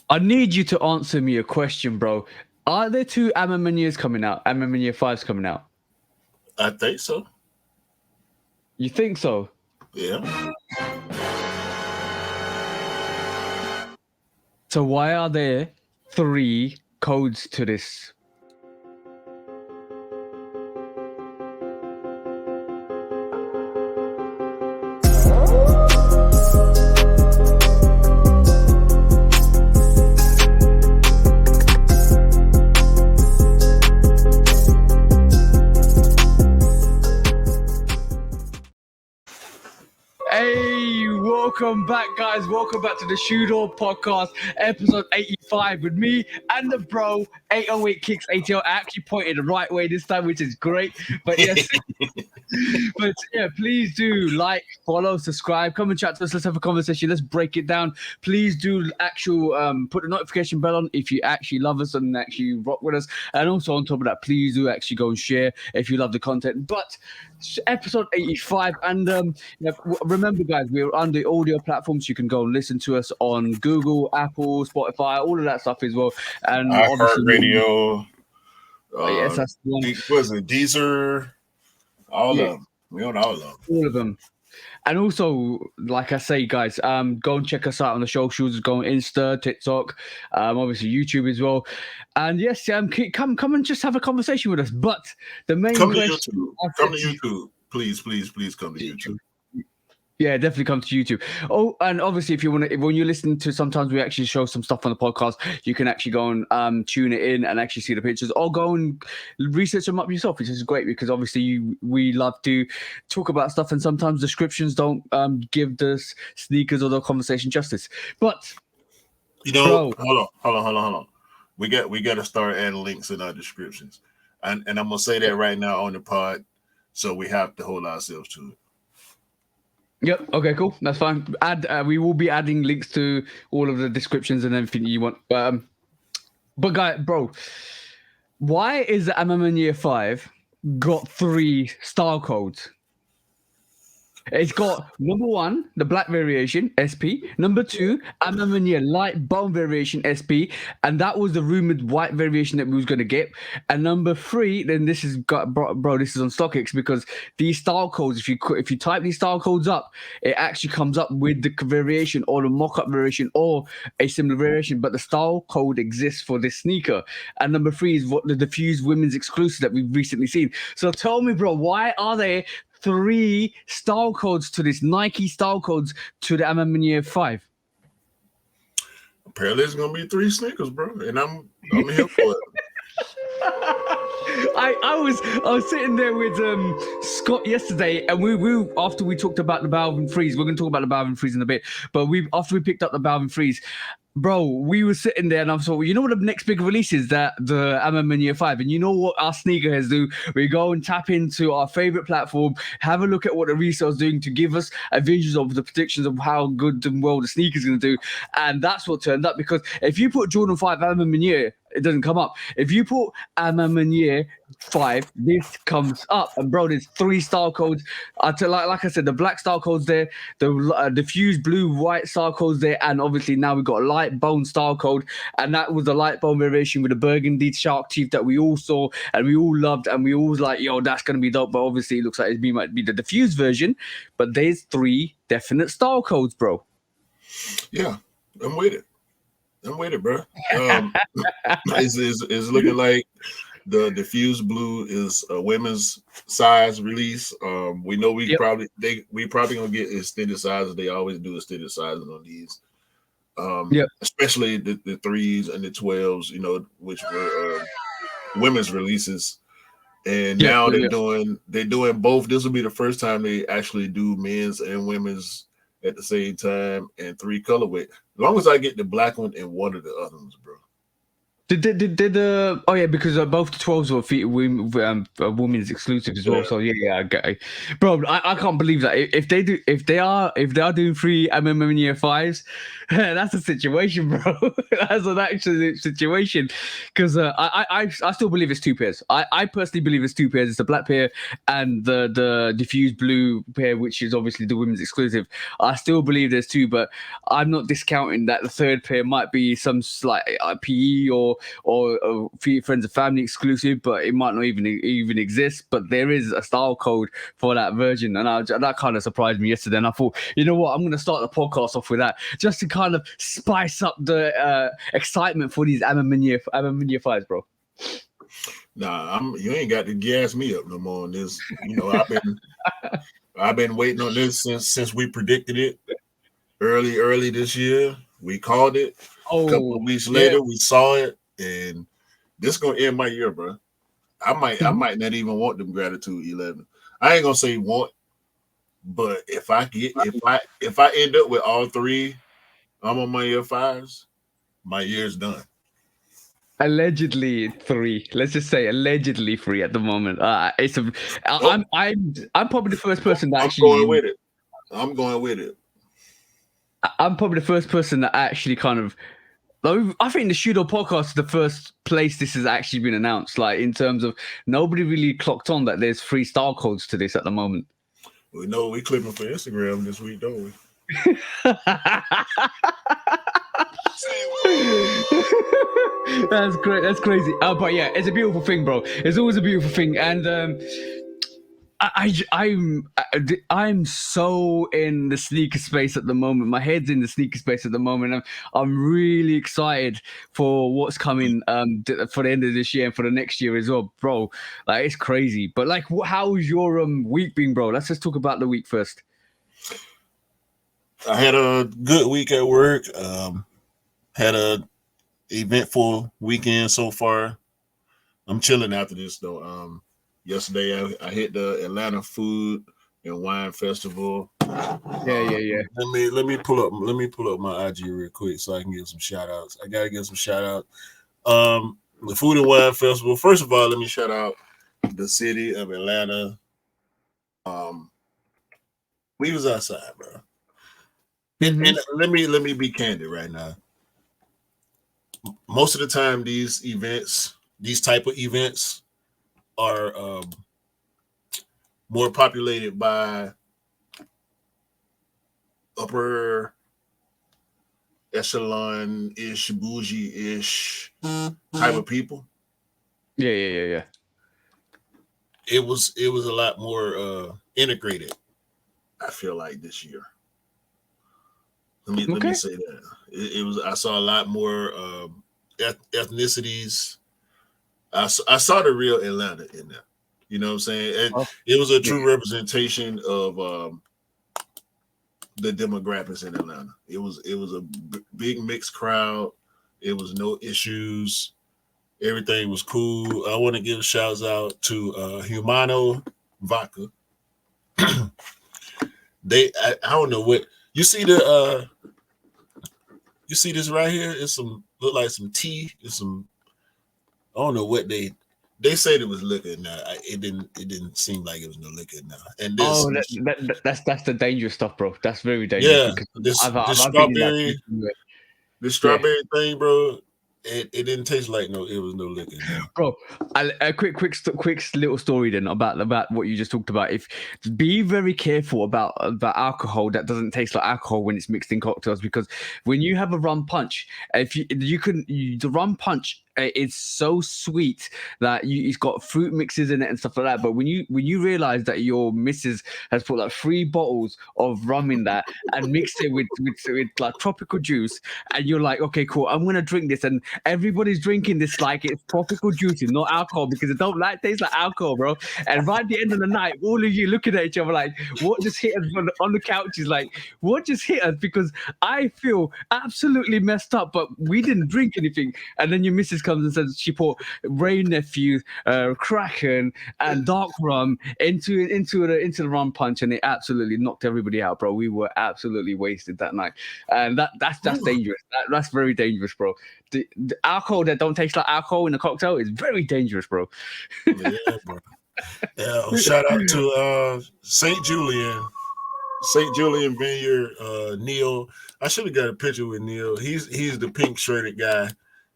I need you to answer me a question, bro. Are there two Amamanias coming out? Amamania 5's coming out. I think so. You think so? Yeah. So why are there 3 codes to this? Hey, welcome back, guys. Welcome back to the Shooter Podcast, episode 85, with me and the bro, 808 Kicks ATL. I actually pointed the right way this time, which is great. But yes, but yeah, please do like, follow, subscribe, come and chat to us. Let's have a conversation. Let's break it down. Please do put the notification bell on if you actually love us and actually rock with us. And also on top of that, please do actually go and share if you love the content. But episode 85, and remember, guys, we're on the audio platforms. You can go and listen to us on Google, Apple, Spotify, all of that stuff as well. And obviously, iHeartRadio. yes, that's the one. Was it Deezer? All Yeah. of them. We own all of them. All of them. And also, like I say, guys, go and check us out on the socials. Go on Insta, TikTok, obviously YouTube as well. And yes, come and just have a conversation with us. But the main question, come to YouTube, please come to YouTube. Yeah, definitely come to YouTube. Oh, and obviously, if you want to, when you're listening to, sometimes we actually show some stuff on the podcast. You can actually go and tune it in and actually see the pictures, or go and research them up yourself, which is great because obviously we love to talk about stuff, and sometimes descriptions don't give the sneakers or the conversation justice. But hold on. We got to start adding links in our descriptions, and I'm gonna say that right now on the pod, so we have to hold ourselves to it. Yep. Okay. Cool. That's fine. We will be adding links to all of the descriptions and everything you want. But guy, bro, why is the Amman Year 5 got 3 style codes? It's got number 1, the black variation, SP. Number 2, Amamania light bone variation, SP. And that was the rumored white variation that we was going to get. And number 3, then this is got, bro, this is on StockX, because these style codes, if you type these style codes up, it actually comes up with the variation or the mock-up variation or a similar variation. But the style code exists for this sneaker. And number 3 is what the diffused women's exclusive that we've recently seen. So tell me, bro, why are there 3 style codes to this Nike style codes to the Amamania 5? Apparently, it's gonna be 3 sneakers, bro, and I'm here for it. I was sitting there with Scott yesterday, and we after we talked about the Balvin Freeze, we're gonna talk about the Balvin Freeze in a bit. But after we picked up the Balvin Freeze, bro, we were sitting there and I thought, you know what the next big release is? That the Amamania 5. And you know what our sneakerheads do? We go and tap into our favorite platform, have a look at what the resale's doing to give us a vision of the predictions of how good and well the sneaker's going to do. And that's what turned up, because if you put Jordan 5 Amamania, it doesn't come up. If you put Amamania 5, this comes up. And bro, there's 3 style codes. Like I said, the black style codes there, the diffused blue white style codes there, and obviously now we've got a light bone style code, and that was the light bone variation with the burgundy shark teeth that we all saw and we all loved, and we all was like, yo, that's gonna be dope. But obviously it looks like it might be the diffused version. But there's 3 definite style codes, bro. Yeah, I'm with it, bro. It's looking like the diffused blue is a women's size release. We know we probably gonna get extended sizes. They always do extended sizes on these. Especially the 3s and the 12s, which were women's releases. And now they're doing both. This will be the first time they actually do men's and women's at the same time, and 3 colorway. As long as I get the black one and one of the other ones, bro. Did oh yeah, because both the 12s were women's exclusive as well. So yeah, I get it. Bro, I can't believe that if they are doing free MM year 5s, that's a situation, bro. That's an actual situation. Because I still believe it's 2 pairs. I personally believe it's 2 pairs. It's the black pair and the diffused blue pair, which is obviously the women's exclusive. I still believe there's 2, but I'm not discounting that the 3rd pair might be some slight PE or friends and family exclusive, but it might not even exist. But there is a style code for that version, and that kind of surprised me yesterday. And I thought, you know what, I'm going to start the podcast off with that, just to kind of spice up the excitement for these Amaminia 5s, bro. Nah, you ain't got to gas me up no more on this. You know, I've been waiting on this since we predicted it early this year. We called it. A couple of weeks later, we saw it, and this gonna end my year, bro. I might not even want them Gratitude 11. I ain't gonna say want, but if I end up with all 3, I'm on my year 5s. My year's done. Allegedly 3. Let's just say allegedly 3 at the moment. I'm probably the first person that I'm going with it. I'm probably the first person that actually kind of. I think the Shudo podcast is the first place this has actually been announced. Like, in terms of nobody really clocked on that there's 3 style codes to this at the moment. We know we clipping for Instagram this week, don't we? That's great. That's crazy. But yeah, it's a beautiful thing, bro. It's always a beautiful thing, and I'm so in the sneaker space at the moment. My head's in the sneaker space at the moment. I'm really excited for what's coming for the end of this year and for the next year as well, bro. Like, it's crazy. But like, how's your week been, bro? Let's just talk about the week first. I had a good week at work. Had a eventful weekend so far. I'm chilling after this though. Yesterday I hit the Atlanta Food and Wine Festival. Yeah. Let me pull up my IG real quick so I can give some shout outs. I gotta give some shout out. The Food and Wine Festival. First of all, let me shout out the city of Atlanta. We was outside, bro. Mm-hmm. And let me be candid right now. Most of the time, these type of events are more populated by upper echelon-ish, bougie-ish type of people. Yeah. It was a lot more integrated, I feel like, this year. Let me say that. It was. I saw a lot more ethnicities. I saw the real Atlanta in there. You know what I'm saying? It was a true representation of the demographics in Atlanta. It was a big mixed crowd. It was no issues. Everything was cool. I want to give shouts out to Humano Vodka. I don't know what you see you see this right here? It's look like some tea. It's some, I don't know what they said it was liquor. Now it didn't seem like it was no liquor now. And this, that's the dangerous stuff, bro. That's very dangerous. Yeah, this strawberry, thing, bro. It didn't taste like it was no liquor, bro. A quick little story then about what you just talked about. Be very careful about alcohol that doesn't taste like alcohol when it's mixed in cocktails, because when you have a rum punch, the rum punch, it's so sweet that it's got fruit mixes in it and stuff like that. But when you realize that your missus has put like 3 bottles of rum in that and mixed it with like tropical juice, and you're like, okay, cool, I'm gonna drink this, and everybody's drinking this like it's tropical juice and not alcohol, because it don't taste like alcohol, bro. And right at the end of the night, all of you looking at each other like, what just hit us on the couches? Like, what just hit us? Because I feel absolutely messed up, but we didn't drink anything. And then your missus comes and says she put Rain Nephew, Kraken, and Dark Rum into the rum punch, and it absolutely knocked everybody out, bro. We were absolutely wasted that night, and that's dangerous. That's very dangerous, bro. The alcohol that don't taste like alcohol in a cocktail is very dangerous, bro. Yeah, bro. Yeah, shout out to St. Julian Vineyard, Neil. I should have got a picture with Neil. He's the pink shirted guy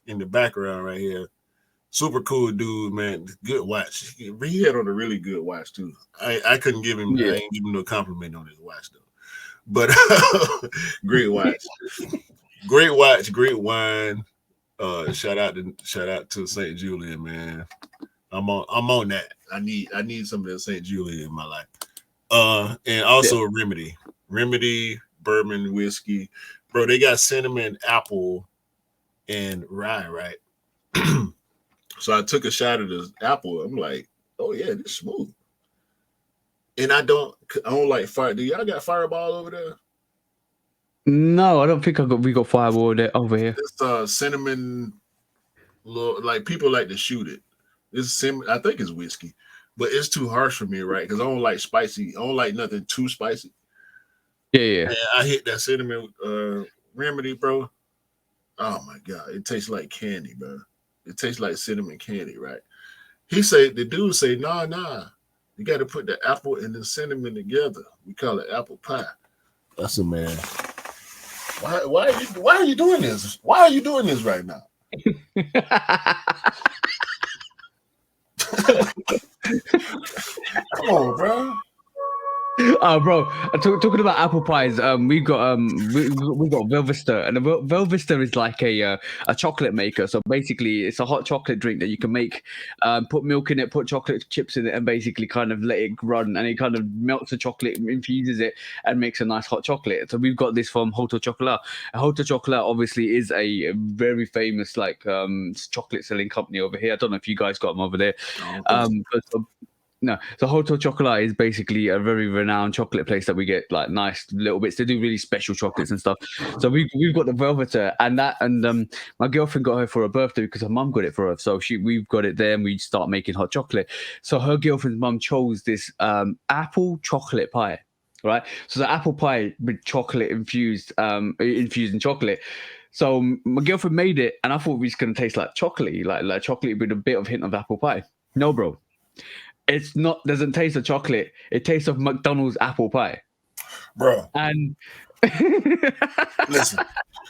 in the background right here. Super cool dude, man. Good watch. He had on a really good watch too. I couldn't give him. I ain't give him no compliment on his watch though. But great watch, great watch, great wine. Shout out to St. Julian, man. I'm on that. I need some of that St. Julian in my life. And also Remedy bourbon whiskey, bro. They got cinnamon, apple, and rye, right? So I took a shot of this apple. I'm like, oh yeah, this is smooth. And I don't like fire. Do y'all got Fireball over there? No, I don't think we got Fireball over here. It's cinnamon. Like people like to shoot it. I think it's whiskey, but it's too harsh for me, right? Because I don't like spicy. I don't like nothing too spicy. Yeah. And I hit that cinnamon Remedy, bro. Oh my god, it tastes like candy, bro. It tastes like cinnamon candy, right? The dude say, nah, you got to put the apple and the cinnamon together. We call it apple pie. That's a man. Why are you doing this? Why are you doing this right now? Come on, bro. Bro, talking about apple pies, we got Velvester, and Velvester is like a chocolate maker. So basically, it's a hot chocolate drink that you can make, put milk in it, put chocolate chips in it, and basically kind of let it run, and it kind of melts the chocolate, infuses it, and makes a nice hot chocolate. So we've got this from Hoto Chocolat. Hoto Chocolat obviously is a very famous chocolate selling company over here. I don't know if you guys got them over there. No, so Hoto Chocolat is basically a very renowned chocolate place that we get like nice little bits. They do really special chocolates and stuff. So we've got the Velveter and my girlfriend got her for her birthday because her mum got it for her. So we've got it there and we start making hot chocolate. So her girlfriend's mum chose this apple chocolate pie, right? So the apple pie with chocolate infused in chocolate. So my girlfriend made it and I thought it was gonna taste like chocolate, like chocolate with a bit of hint of apple pie. No, bro. It's not. Doesn't taste of chocolate. It tastes of McDonald's apple pie, bro. And listen,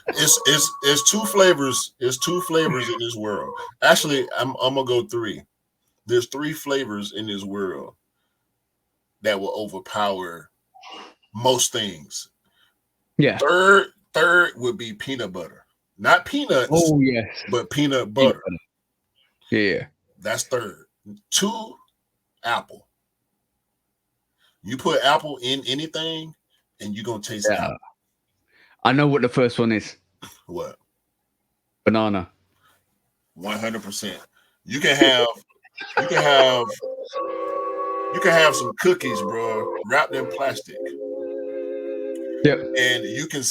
it's two flavors. It's two flavors in this world. Actually, I'm gonna go three. There's three flavors in this world that will overpower most things. Yeah. Third would be peanut butter, not peanuts. Oh yes, but peanut butter. Yeah, that's third. 2. Apple. You put apple in anything and you're gonna taste apple. I know what the first one is. What? Banana. 100%. You can have some cookies, bro, wrapped in plastic. Yep. And you can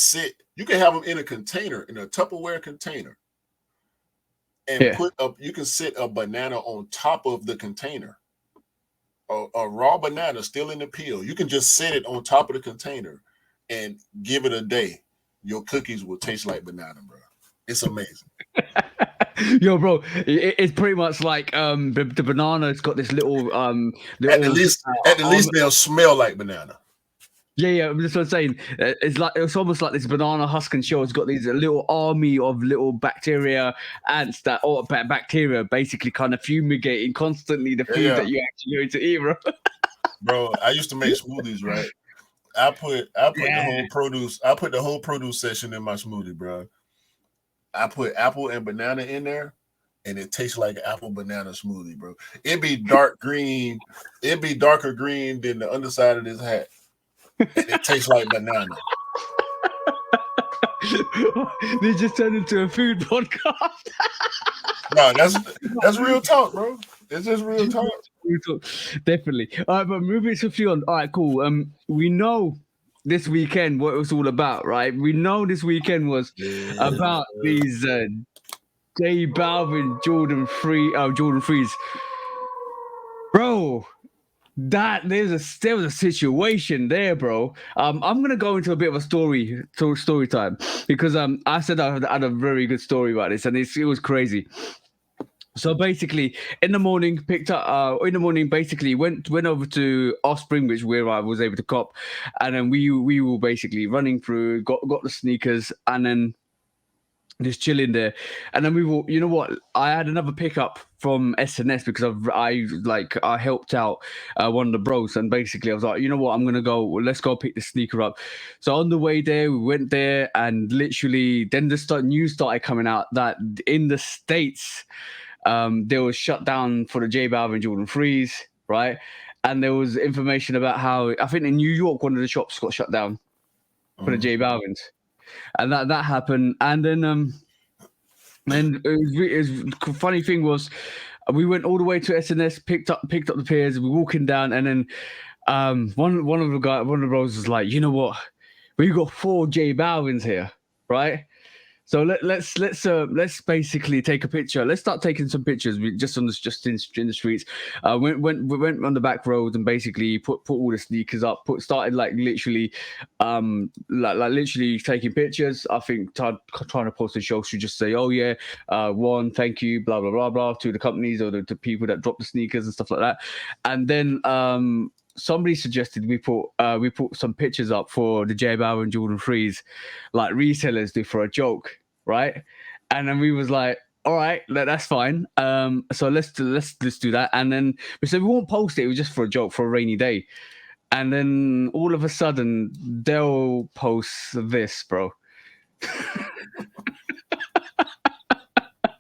have them in a container, in a Tupperware container. And you can sit a banana on top of the container. A raw banana still in the peel. You can just set it on top of the container and give it a day. Your cookies will taste like banana, bro. It's amazing. Yo, bro, it's pretty much like the banana's got this little at the least they'll smell like banana. Yeah, that's what I'm saying. It's almost like this banana husk and shell has got these little army of little bacteria ants bacteria basically kind of fumigating constantly the food that you actually going to eat, bro. Bro, I used to make smoothies, right? I put the whole produce. I put the whole produce section in my smoothie, bro. I put apple and banana in there, and it tastes like apple banana smoothie, bro. It'd be dark green. It'd be darker green than the underside of this hat. And it tastes like banana. They just turned into a food podcast. No, that's real talk, bro. It's just real talk. Definitely. All right, but moving swiftly on. All right, cool. We know this weekend what it was all about, right? We know this weekend was about these J Balvin Jordan 3s. Bro, there was a situation there, bro. I'm gonna go into a bit of a story time because I said I had a very good story about this, and it was crazy. So basically, in the morning, basically went over to Offspring, which where I was able to cop, and then we were basically running through, got the sneakers, and then just chilling there. And then we will, you know what? I had another pickup from SNS because I helped out one of the bros, and basically I was like, you know what? I'm gonna go. Let's go pick the sneaker up. So on the way there, we went there, and literally then news started coming out that in the States, there was shut down for the J Balvin Jordan 3s, right? And there was information about how I think in New York one of the shops got shut down for the J Balvins, and that happened. And then and funny thing was, we went all the way to SNS, picked up the pairs. We're walking down, and then one of the bros was like, you know what, we got 4 J Balvins here, right? So let's basically take a picture. Let's start taking some pictures. We just in the streets. We went on the back roads and basically put all the sneakers up. Started like literally, literally taking pictures. I think trying to post a show should just say, oh yeah, one, thank you, blah blah blah blah, to the companies or the people that drop the sneakers and stuff like that. And then somebody suggested we put some pictures up for the J Balvin and Jordan 3s, like resellers do for a joke, right? And then we was like, all right, that's fine. So let's do that. And then we said we won't post it. It was just for a joke, for a rainy day. And then all of a sudden, they'll post this, bro.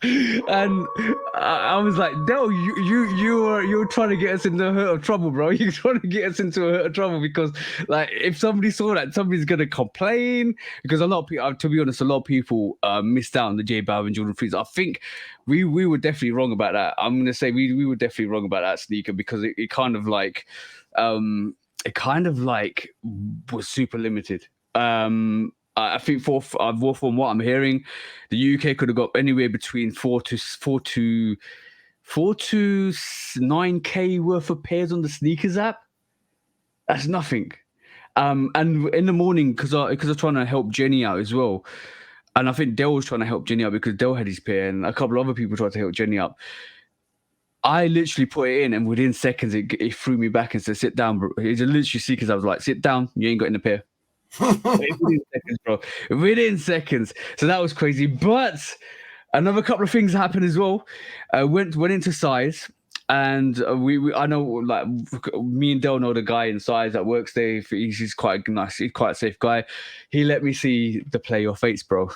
And I was like, "No, you're trying to get us into a hurt of trouble, bro. You're trying to get us into a hurt of trouble because, like, if somebody saw that, somebody's gonna complain. Because a lot of people, to be honest, a lot of people missed out on the J Balvin Jordan 3s. I think we were definitely wrong about that. I'm gonna say we were definitely wrong about that sneaker because it kind of like was super limited. I think from what I'm hearing, the UK could have got anywhere between 4 to 9K worth of pairs on the sneakers app. That's nothing. And in the morning, because I was trying to help Jenny out as well, and I think Dell was trying to help Jenny out because Dell had his pair, and a couple of other people tried to help Jenny up. I literally put it in, and within seconds, it threw me back and said, "Sit down, bro." It's literally sneakers. I was like, "Sit down. You ain't got in the pair." Within seconds, bro. Within seconds. So that was crazy. But another couple of things happened as well. Went into size, and I know, like, me and Del know the guy in size that works there. He's quite nice. He's quite a safe guy. He let me see the Play Your Fates, bro.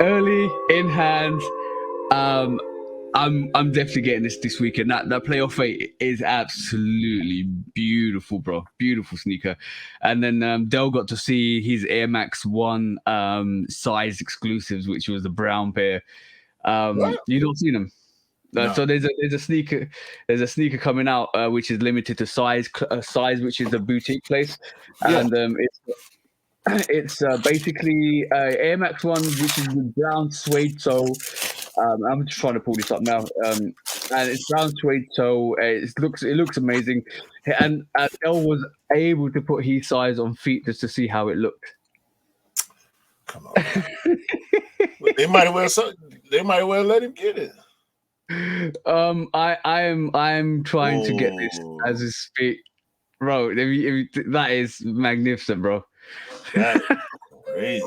Early in hand. I'm definitely getting this weekend. That Play Your Fate is absolutely beautiful, bro. Beautiful sneaker. And then Dell got to see his Air Max 1 size exclusives, which was the brown pair. You don't see them. No. So there's a sneaker coming out which is limited to size, which is a boutique place, and it's basically Air Max 1, which is the brown suede sole. I'm just trying to pull this up now, and it's brown suede toe. It looks amazing, and El was able to put his size on feet just to see how it looked. Come on, they might as well let him get it. I'm trying to get this as a speak, bro. That is magnificent, bro. That's crazy.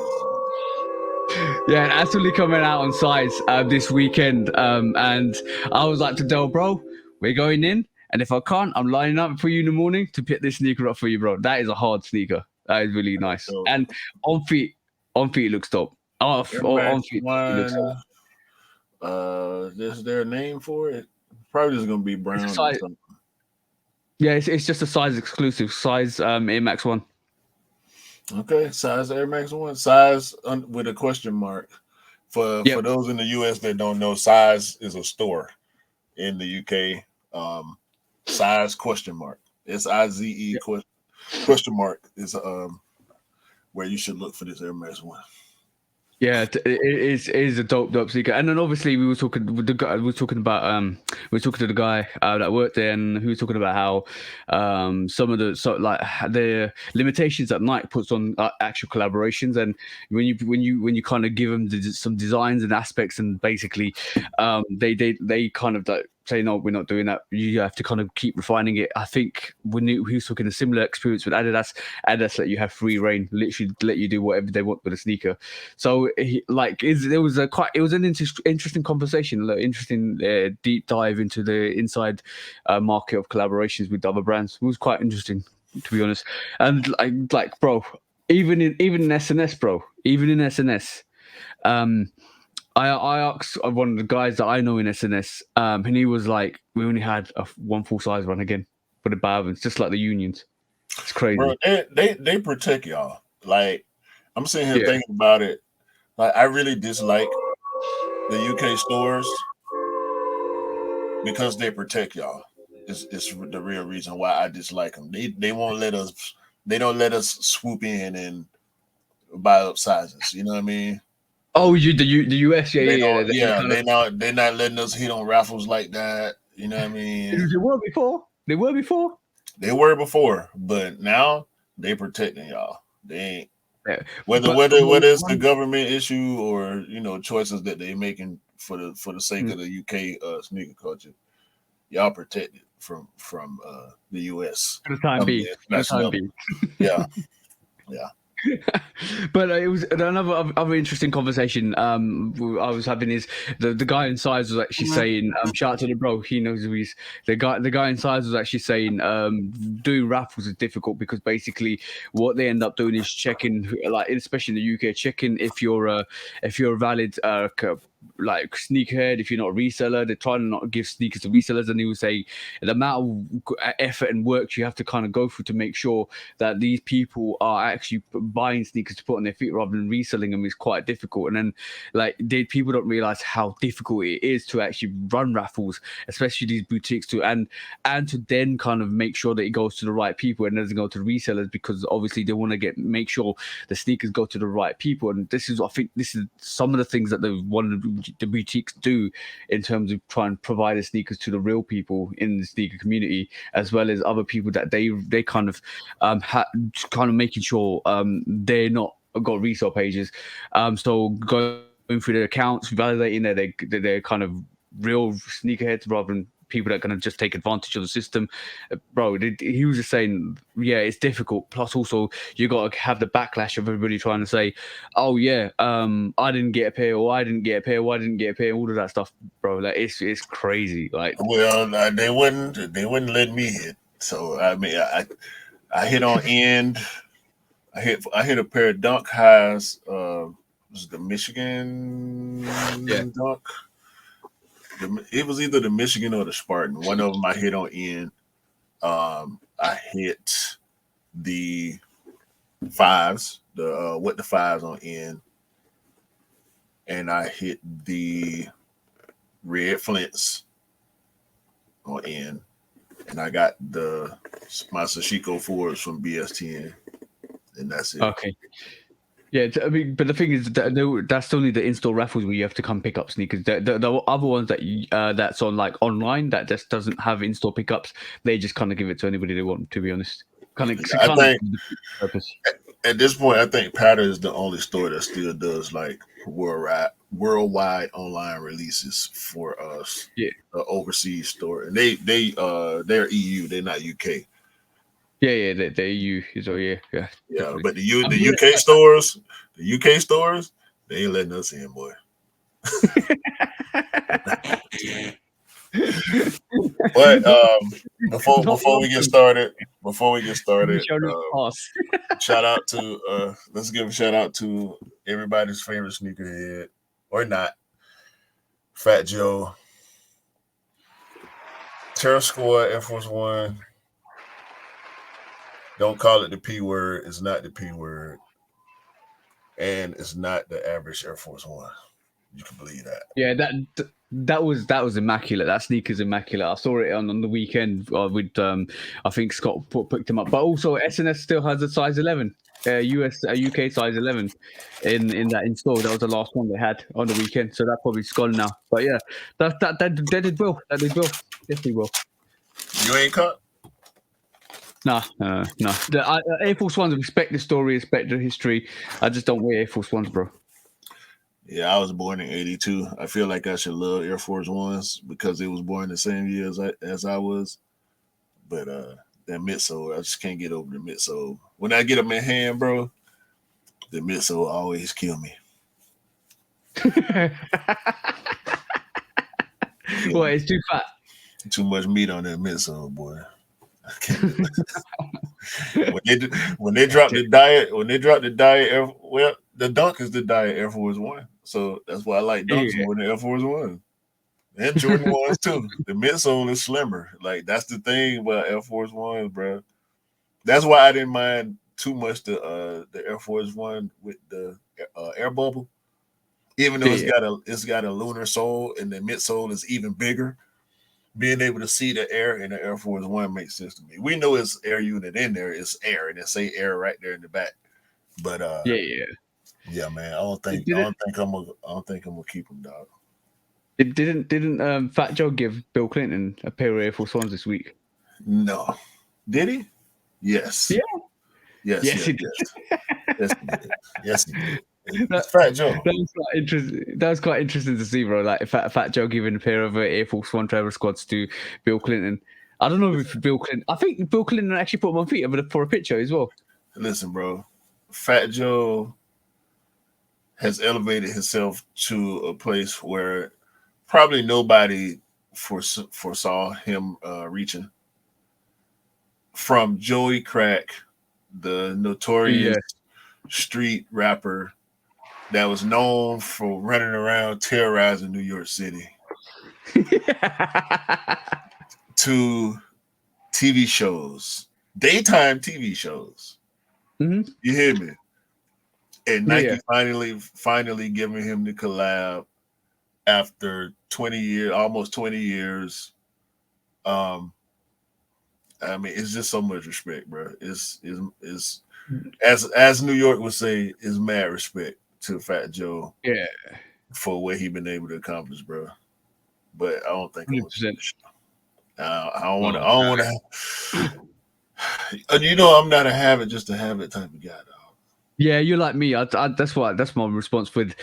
Yeah, absolutely coming out on size this weekend. And I was like to Del, bro, we're going in, and if I can't, I'm lining up for you in the morning to pick this sneaker up for you, bro. That is a hard sneaker. That is really nice. And on feet it looks dope. On feet it looks dope. Is there a name for it? Probably just gonna be brown. Yeah, it's just a size exclusive, size Air Max 1. Okay, size Air Max 1, size with a question mark. For those in the US that don't know, size is a store in the UK. Size question mark. SIZE question mark is where you should look for this Air Max 1. Yeah, it is a dope sneaker. And then obviously we were talking with the guy. We were talking about we were talking to the guy that worked there, and he was talking about how some of the the limitations that Nike puts on actual collaborations, and when you kind of give them some designs and aspects, and basically they kind of like say no, we're not doing that. You have to kind of keep refining it. I think when he was talking a similar experience with Adidas let you have free reign, literally let you do whatever they want with a sneaker. So it was an interesting conversation, an interesting deep dive into the inside market of collaborations with other brands. It was quite interesting, to be honest. And bro, even in SNS, bro, even in SNS, um, I asked one of the guys that I know in SNS, and he was like, we only had one full size run again for the Bavens, just like the unions. It's crazy. Bro, they protect y'all. Like, I'm sitting here Yeah. thinking about it. Like, I really dislike the UK stores because they protect y'all. It's the real reason why I dislike them. They won't let us. They don't let us swoop in and buy up sizes. You know what I mean? Oh, the US, yeah, They yeah, yeah. don't. Yeah, they're not letting us hit on raffles like that. You know what I mean? They were before. They were before. They were before, but now they protecting y'all. They ain't. Yeah. Whether it's the government issue or choices that they making for the sake of the UK sneaker culture, y'all protected from the US. For the time being. For the time being. Yeah, yeah. But it was another other interesting conversation I was having is the guy in size was actually saying shout out to the bro, he knows who he's the guy in size was actually saying doing raffles is difficult because basically what they end up doing is checking, like especially in the UK, checking if you're a valid like sneakerhead, if you're not a reseller. They're trying to not give sneakers to resellers, and he was saying the amount of effort and work you have to kind of go through to make sure that these people are actually buying sneakers to put on their feet rather than reselling them is quite difficult. And then people don't realize how difficult it is to actually run raffles, especially these boutiques too, and to then kind of make sure that it goes to the right people and doesn't go to the resellers, because obviously they want to make sure the sneakers go to the right people. And I think this is some of the things that the boutiques do in terms of trying to provide the sneakers to the real people in the sneaker community, as well as other people that they kind of kind of making sure they're not got resale pages. So going through their accounts, validating that they're kind of real sneakerheads rather than people that are going to just take advantage of the system. Bro, he was just saying, yeah, it's difficult. Plus, also, you got to have the backlash of everybody trying to say, oh, yeah, I didn't get a pair, or I didn't get a pair, or I didn't get a pair, all of that stuff, bro. Like, it's crazy. Like, well, they wouldn't let me hit. So I mean, I hit on end. I hit a pair of Dunk highs. Was the Michigan Dunk? It was either the Michigan or the Spartan. One of them I hit on end. I hit the fives, the fives on end, and I hit the red Flints on end, and I got my Sashiko Fords from BS10, and that's it. okay. Yeah, I mean, but the thing is that that's only the in-store raffles where you have to come pick up sneakers. The other ones that's on like online that just doesn't have in-store pickups, they just kind of give it to anybody they want. To be honest, I think purpose. at this point, I think Patter is the only store that still does like worldwide online releases for us. Yeah, the overseas store, and they're EU, they're not UK. yeah, they EU. So yeah. Yeah, Definitely. but the UK stores, they ain't letting us in, boy. But before we get started, shout out to let's give a shout out to everybody's favorite sneakerhead or not, Fat Joe, Terra Squad Air Force One. Don't call it the P word. It's not the P word, and it's not the average Air Force One. You can believe that. Yeah, That was immaculate. That sneaker's immaculate. I saw it on the weekend with I think Scott picked him up. But also SNS still has a size 11, UK size 11 in that in store. That was the last one they had on the weekend. So that probably gone now. But yeah, that did well. That did well. Definitely well. You ain't cut? No. The Air Force Ones, respect the story, respect the history. I just don't wear Air Force Ones, bro. Yeah, I was born in '82. I feel like I should love Air Force Ones because it was born the same year as I was. But that midsole, I just can't get over the midsole. When I get them in hand, bro, the midsole always kill me. Well, it's too fat. Too much meat on that midsole, boy. I can't do it. when they drop the diet, well, the Dunk is the diet Air Force One. So that's why I like Dunks more than Air Force One. And Jordan Ones too. The midsole is slimmer. Like that's the thing about Air Force Ones, bro. That's why I didn't mind too much the Air Force One with the air bubble. Even though it's got a lunar sole and the midsole is even bigger. Being able to see the air in the Air Force One makes sense to me. We know it's air unit in there, it's air, and it say air right there in the back. But yeah, man. I don't think I'm gonna keep them, dog. Didn't Fat Joe give Bill Clinton a pair of Air Force Ones this week? No, did he? Yes. Yeah. Yes, he did. Yes, he did. Fat Joe. That was quite interesting to see, bro. Like Fat Joe giving a pair of Air Force One Trevor squads to Bill Clinton. I don't know if Bill Clinton. I think Bill Clinton actually put them on feet for a picture as well. Listen, bro. Fat Joe has elevated himself to a place where probably nobody foresaw him reaching. From Joey Crack, the notorious street rapper that was known for running around terrorizing New York City, to TV shows, daytime TV shows. Mm-hmm. You hear me? And Nike finally giving him the collab after 20 years, almost 20 years. I mean, it's just so much respect, bro. It's as New York would say, is mad respect to Fat Joe. Yeah. For what he been able to accomplish, bro. But I don't think I don't want to. You know, I'm not a have it just to have it type of guy, dog. Yeah, you're like me. That's my response with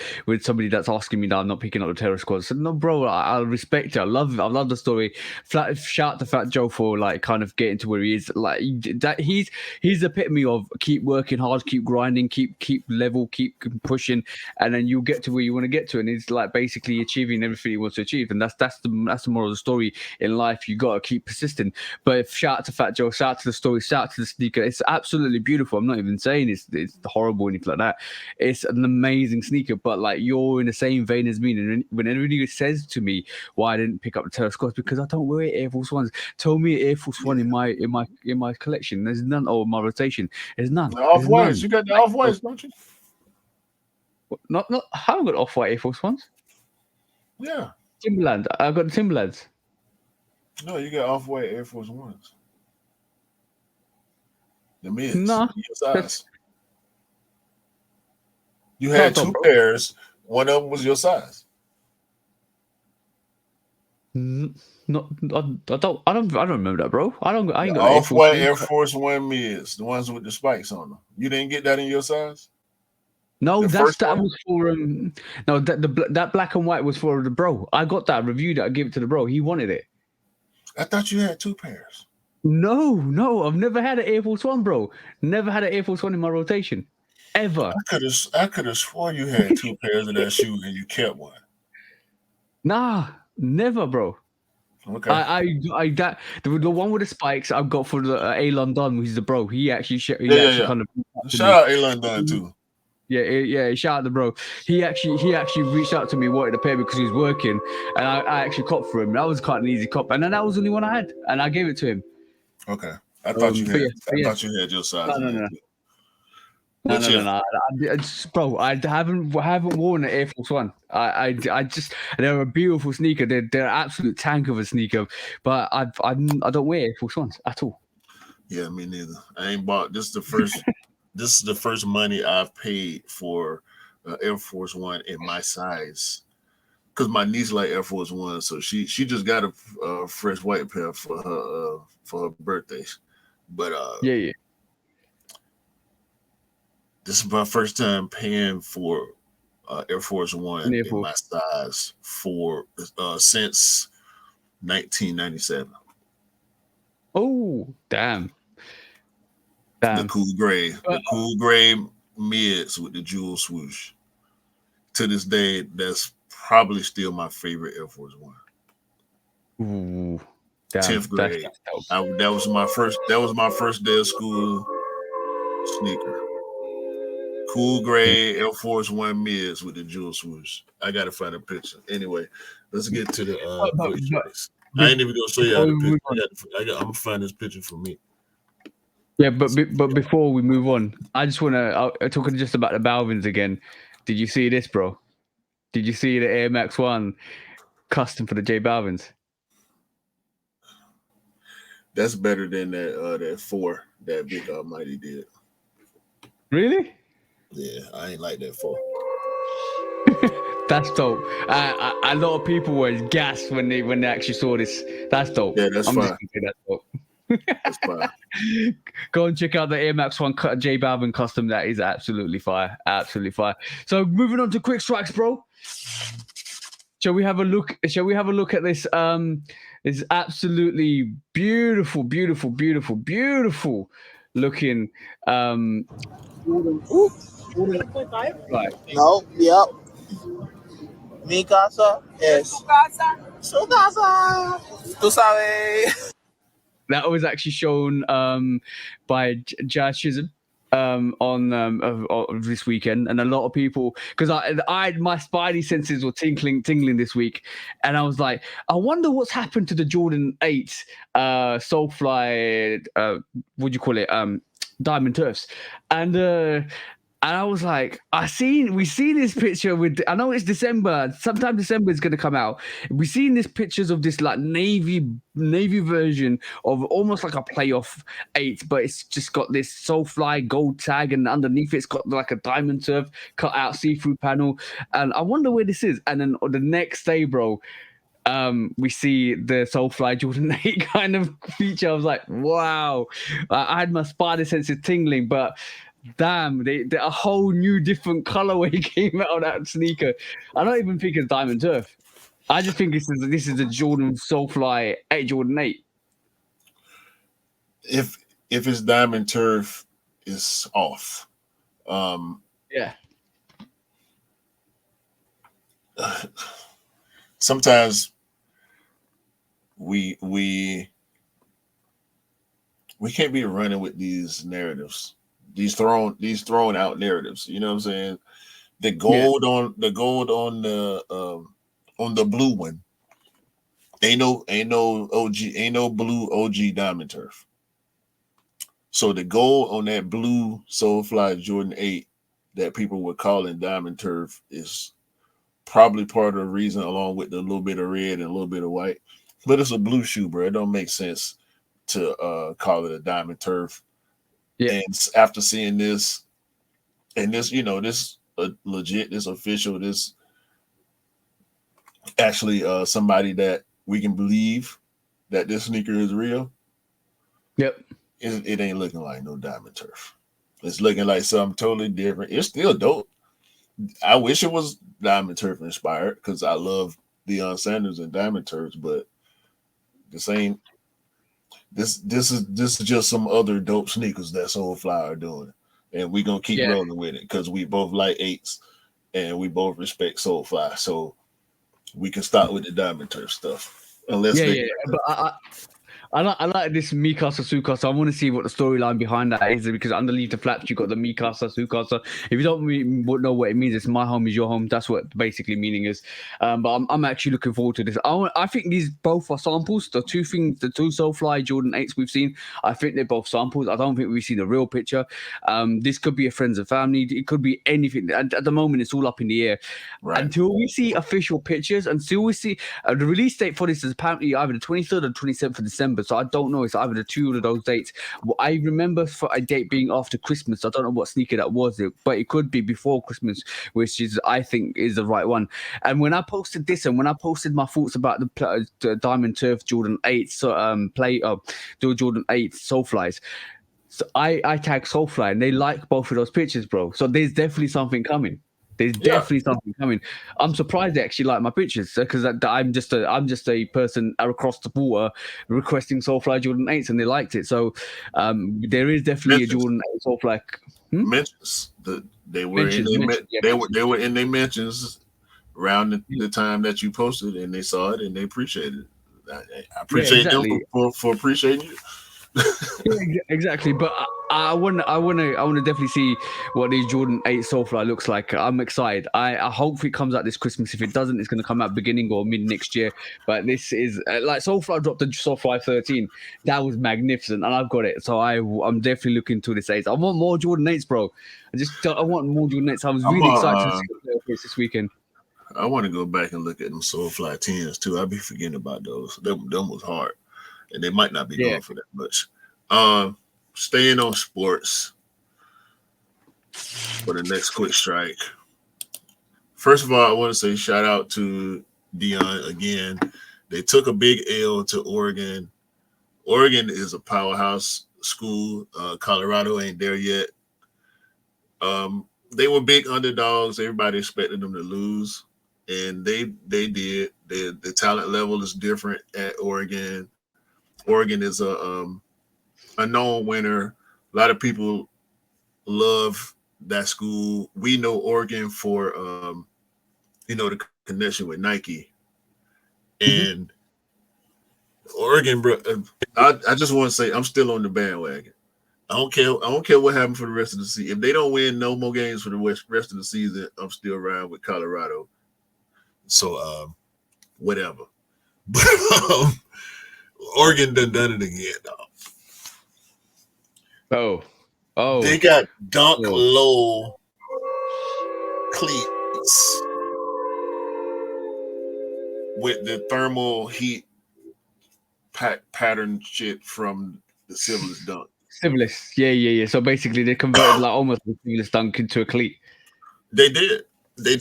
somebody that's asking me that I'm not picking up the terror squad. I said, no, bro, I respect it. I love the story. Shout out to Fat Joe for like kind of getting to where he is. Like that, he's the epitome of keep working hard, keep grinding, keep level, keep pushing, and then you'll get to where you want to get to. And he's like basically achieving everything he wants to achieve. And that's the moral of the story in life. You got to keep persisting. But shout out to Fat Joe, shout out to the story, shout out to the sneaker. It's absolutely beautiful. I'm not even saying it's horrible or anything like that. It's an amazing sneaker, but like you're in the same vein as me. And when anybody says to me why I didn't pick up the Terra Squads, because I don't wear Air Force Ones. Tell me Air Force One in my collection. There's none. Or my rotation. There's none. Off whites. You got the off whites, don't you? Not. I haven't got off white Air Force Ones. Yeah. Timberland. I got the Timberlands. No, you got off white Air Force Ones. The mids. No. Your size. You had two pairs. One of them was your size. No, I don't remember that, bro. I ain't got off-white Air Force One mids, the ones with the spikes on them. You didn't get that in your size? No, that was for no, that black and white was for the bro. I got that, reviewed it, I gave it to the bro. He wanted it. I thought you had two pairs. No, I've never had an Air Force One, bro. Never had an Air Force One in my rotation. Ever. I could have sworn you had two pairs of that shoe and you kept one. Nah, never, bro. Okay. The one with the spikes I've got for the Elon Dunn, who's the bro. He actually kind of shout out Elon Dunn too. Yeah, shout out the bro. He actually reached out to me, wanted to pay because he was working, and I actually copped for him. That was quite an easy cop, and then that was the only one I had, and I gave it to him. Okay, I thought you had your size. No. No, But no, yeah, no, no. Bro, I haven't worn an Air Force One. I just they're a beautiful sneaker. They're an absolute tank of a sneaker. But I don't wear Air Force Ones at all. yeah, me neither. I ain't bought this. Is the first. This is the first money I've paid for Air Force One in my size. Because my niece like Air Force One, so she just got a fresh white pair for her birthday. But Yeah, yeah. this is my first time paying for Air Force An One Air in Force. my size for since 1997. Oh, damn, The damn. cool gray mids with the jewel swoosh. To this day, that's probably still my favorite Air Force One. Ooh, damn. 10th That's grade. dope. That was my first. That was my first day of school sneaker. Cool Yeah. gray Air Force One mids with the jewel swoosh. I gotta find a picture. Anyway, let's get to the quick But strikes. I ain't even gonna show you how before the we picture. move on, I'm gonna find this picture for me. yeah, but before we move on, I just want to talking just about the Balvins again. Did you see this, bro? Did you see the Air Max One custom for the J Balvins? That's better than that 4 that Big Almighty did. Really? Yeah, I ain't like that 4. That's dope. A lot of people were gassed when they actually saw this. That's dope. Yeah, that's I'm just fine. gonna say that's dope. That's fine. Go and check out the Air Max One J Balvin custom. That is absolutely fire. Absolutely fire. So moving on to quick strikes, bro. Shall we have a look? Shall we have a look at this? This absolutely beautiful, beautiful, beautiful, beautiful looking. Ooh, right. No, yep. Mi casa es su casa. Tú sabes. That was actually shown by Jazz Chisholm on of this weekend, and a lot of people, because I my spidey senses were tingling this week, and I was like, I wonder what's happened to the Jordan 8 Soulfly, what do you call it, Diamond Turfs, and I was like, we seen this picture with, I know it's December, sometime December is going to come out. We seen these pictures of this like navy version of almost like a playoff 8, but it's just got this Soulfly gold tag, and underneath it's got like a diamond turf cut out see-through panel. And I wonder where this is. And then the next day, bro, we see the Soulfly Jordan 8 kind of feature. I was like, wow. I had my spider senses tingling, but damn, they a whole new different colorway came out of that sneaker. I don't even think it's Diamond Turf. I just think this is the Jordan Soulfly 8 Jordan 8. If it's Diamond Turf, it's off. Yeah. Sometimes we can't be running with these narratives, these thrown out narratives. You know what I'm saying? The gold on the blue one ain't no blue OG Diamond Turf. So the gold on that blue Soulfly Jordan 8 that people were calling Diamond Turf is probably part of the reason, along with the little bit of red and a little bit of white. But it's a blue shoe, bro. It don't make sense to call it a Diamond Turf. Yeah. And after seeing this, and this, this legit, this official, this actually somebody that we can believe that this sneaker is real. Yep. It ain't looking like no Diamond Turf. It's looking like something totally different. It's still dope. I wish it was Diamond Turf inspired because I love Deion Sanders and Diamond Turfs, but this ain't. This is just some other dope sneakers that Soulfly are doing, and we gonna keep rolling with it because we both like 8s and we both respect Soulfly, so we can start with the Diamond Turf stuff. Unless but I like this Mikasa Sukasa. I want to see what the storyline behind that is, because underneath the flaps you got the Mikasa Sukasa. If you don't know what it means, it's my home is your home. That's what basically meaning is. But I'm actually looking forward to this. I think these both are samples. The two Soulfly Jordan 8s we've seen, I think they're both samples. I don't think we've seen a real picture. This could be a friends and family. It could be anything. At the moment, it's all up in the air. Right. Until we see official pictures, until we see the release date for this is apparently either the 23rd or 27th of December. So I don't know. It's either the two of those dates. Well, I remember for a date being after Christmas. I don't know what sneaker that was, but it could be before Christmas, which is I think is the right one. And when I posted this, and when I posted my thoughts about the Diamond Turf Jordan 8, the Jordan 8 Soulflies. So I tag Soulfly, and they like both of those pictures, bro. So there's definitely something coming. There's definitely something coming. I'm surprised they actually like my pictures, because I'm just a person across the water requesting Soulfly Jordan 8s, and they liked it. So there is definitely a Jordan 8 Soulfly. Mentions that they were they were in their mentions around the time that you posted, and they saw it and they appreciated it. I appreciate them for appreciating you. Yeah, exactly. But I want to definitely see what the Jordan 8 Soulfly looks like. I'm excited. I hope it comes out this Christmas. If it doesn't, it's going to come out beginning or mid next year. But this is like Soulfly dropped the Soulfly 13. That was magnificent, and I've got it. So I'm definitely looking to this 8. I want more Jordan 8s, bro. I want more Jordan 8s. I was really excited to see this weekend. I want to go back and look at them Soulfly 10s too. I'd be forgetting about those. Them was hard. And they might not be going for that much. Staying on sports for the next quick strike. First of all, I want to say shout out to Dion again. They took a big L to Oregon. Oregon is a powerhouse school. Colorado ain't there yet. They were big underdogs. Everybody expected them to lose, and they did. The talent level is different at Oregon. Oregon is a known winner. A lot of people love that school. We know Oregon for the connection with Nike, and Oregon, bro. I just want to say I'm still on the bandwagon. I don't care what happens for the rest of the season. If they don't win no more games for the rest of the season, I'm still around with Colorado. So whatever. But Oregon done it again, dog. Oh. They got dunk low cleats with the thermal heat pattern shit from the Civilist dunk. Civilist, yeah. So basically, they converted like almost the Civilist dunk into a cleat. They did. They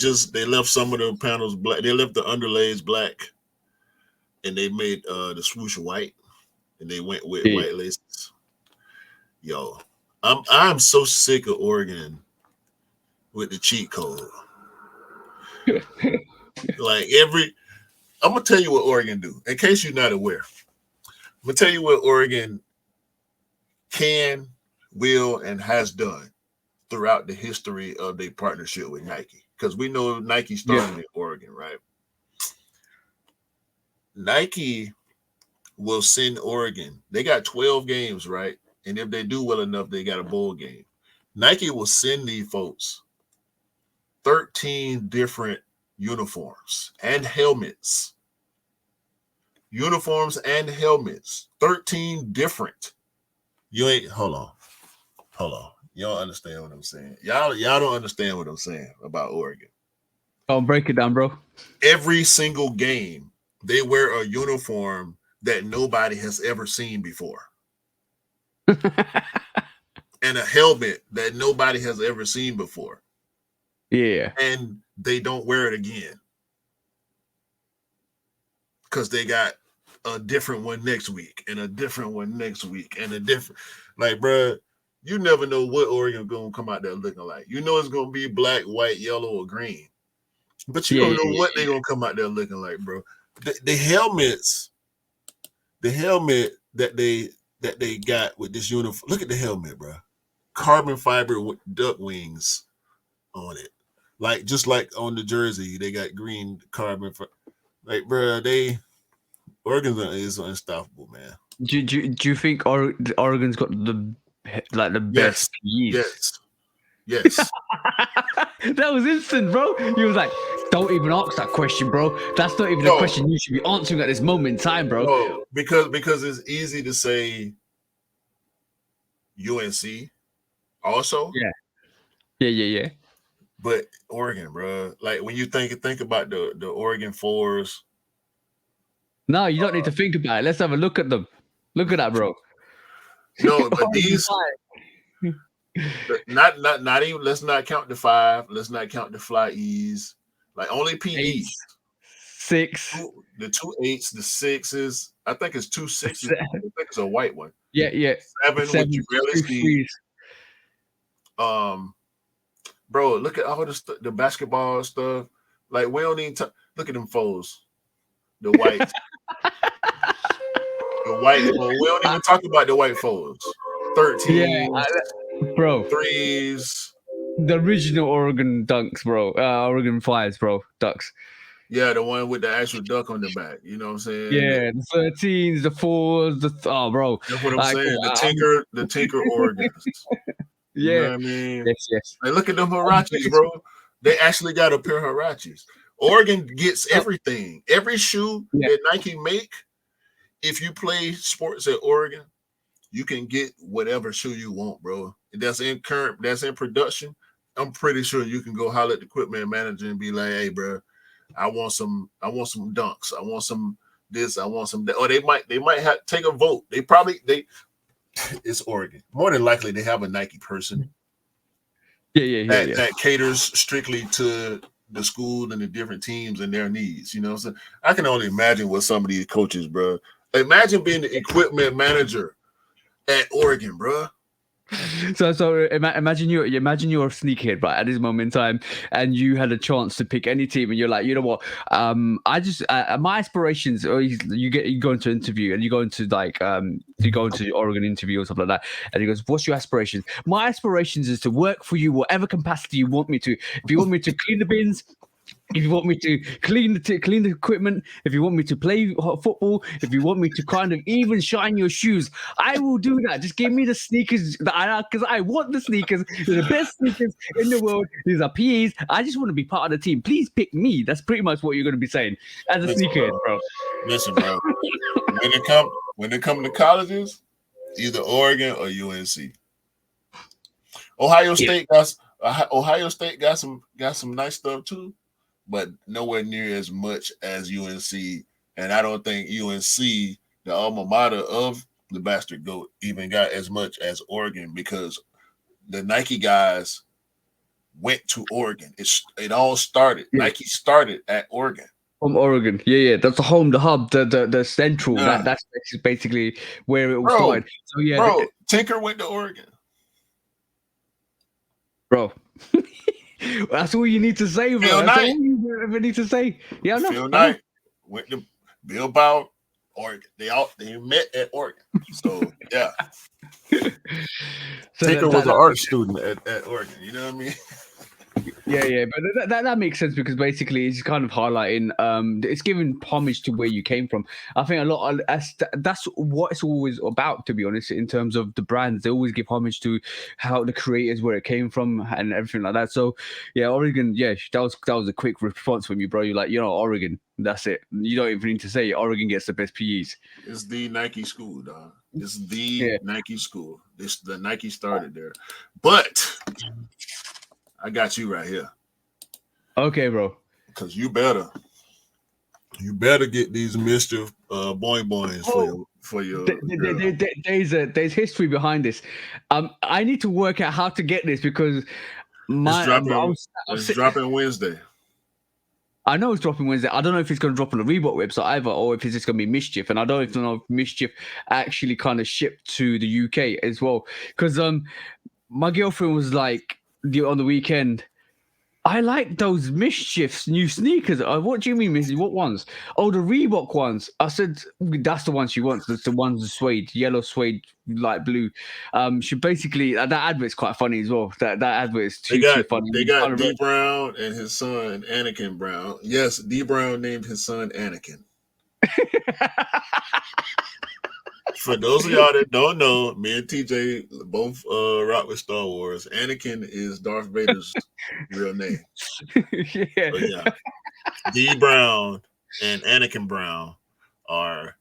left some of the panels black. They left the underlays black, and they made the swoosh white, and they went with white laces. Yo, I'm so sick of Oregon with the cheat code. I'm gonna tell you what Oregon do. In case you're not aware, I'm gonna tell you what Oregon can, will, and has done throughout the history of their partnership with Nike. Because we know Nike started in Oregon, right? Nike will send Oregon. They got 12 games, right? And if they do well enough, they got a bowl game. Nike will send these folks 13 different uniforms and helmets. 13 different. Hold on. You don't understand what I'm saying. Y'all don't understand what I'm saying about Oregon. Oh, break it down, bro. Every single game, they wear a uniform that nobody has ever seen before. And a helmet that nobody has ever seen before. Yeah. And they don't wear it again. Because they got a different one next week and a different one next week and a different, bro, you never know what Oregon going to come out there looking like. You know it's going to be black, white, yellow, or green. But you don't know what they're going to come out there looking like, bro. The helmet that they got with this uniform, look at the helmet, bro. Carbon fiber with duck wings on it. Just like on the jersey, they got green carbon. Bro, Oregon is unstoppable, man. Do you think Oregon's got the best PEs? Yes. That was instant, bro. He was like, "Don't even ask that question, bro. That's not even a question you should be answering at this moment in time, bro." No, because it's easy to say UNC also. Yeah. But Oregon, bro, like when you think about the Oregon fours. No, you don't need to think about it. Let's have a look at them. Look at that, bro. No, but these not even. Let's not count the 5. Let's not count the fly E's. Like only PEs. 6. The 2 8s, the 6s. I think it's 2 6s. I think it's a white one. Yeah. 7, which you barely see. Bro, look at all the basketball stuff. Like we don't even look at them foes. The whites. The white foes. We don't even talk about the white foes. 13. Bro. 3s. The original Oregon Dunks, bro. Oregon Flyers, bro. Ducks. Yeah, the one with the actual duck on the back. You know what I'm saying? Yeah, the 13s, the 4s, bro. That's what I'm saying. The Tinker Oregons. Yeah. You know what I mean? Yes. Like, look at them Huaraches, bro. They actually got a pair of Huaraches. Oregon gets everything. Every shoe that Nike make, if you play sports at Oregon, you can get whatever shoe you want, bro. That's in production. I'm pretty sure you can go holler at the equipment manager and be like, "Hey, bro, I want some dunks. I want some this. I want some that." Or they might have take a vote. It's Oregon. More than likely, they have a Nike person. That caters strictly to the school and the different teams and their needs. You know, so I can only imagine what some of these coaches, bro. Imagine being the equipment manager at Oregon, bro. So imagine you're a sneakerhead, right, at this moment in time, and you had a chance to pick any team, and you're like, you know what, I just my aspirations, or you go into an interview, and you go into Oregon interview or something like that, and he goes, what's your aspirations? My aspirations is to work for you whatever capacity you want me to. If you want me to clean the bins, if you want me to clean the equipment, if you want me to play football, if you want me to kind of even shine your shoes, I will do that. Just give me the sneakers because I want the sneakers. They're the best sneakers in the world. These are PEs. I just want to be part of the team. Please pick me. That's pretty much what you're going to be saying as a sneakerhead, bro. Listen, bro. when it come to colleges, either Oregon or UNC. Ohio State got some nice stuff too, but nowhere near as much as UNC. And I don't think UNC, the alma mater of the Bastard Goat, even got as much as Oregon, because the Nike guys went to Oregon. It all started. Nike started at Oregon. From Oregon, yeah, that's the home, the hub, the central. Yeah. That's basically where it all started. So yeah, Tinker went to Oregon, bro. That's all you need to say, bro. That's all you ever need to say. Yeah, Phil Knight went to Bilbao, Oregon. They met at Oregon. So yeah. Tinker was an art student at Oregon. You know what I mean? Yeah, but that makes sense, because basically it's kind of highlighting, it's giving homage to where you came from. I think that's what it's always about, to be honest. In terms of the brands, they always give homage to how the creators, where it came from, and everything like that. So yeah, Oregon, that was a quick response from you, bro. You're like, Oregon, that's it. You don't even need to say it. Oregon gets the best PEs. It's the Nike school, dog. It's the Nike school. The Nike started there, but I got you right here. Okay, bro. Because you better get these mischief boings for your. There's history behind this. I need to work out how to get this, because it's dropping Wednesday. I know it's dropping Wednesday. I don't know if it's going to drop on the Reebok website either, or if it's just going to be Mischief. And I don't know if Mischief actually kind of shipped to the UK as well. Because my girlfriend was like, on the weekend, I like those Mischief's new sneakers. What do you mean, Missy? What ones? Oh, the Reebok ones. I said, that's the ones she wants. That's the ones suede, yellow suede, light blue. She basically, that advert's quite funny as well. That advert is too funny. They got D Brown and his son, Anakin Brown. Yes, D Brown named his son Anakin. For those of y'all that don't know, me and TJ both rock with Star Wars. Anakin is Darth Vader's real name. Yeah. So yeah, D Brown and Anakin Brown are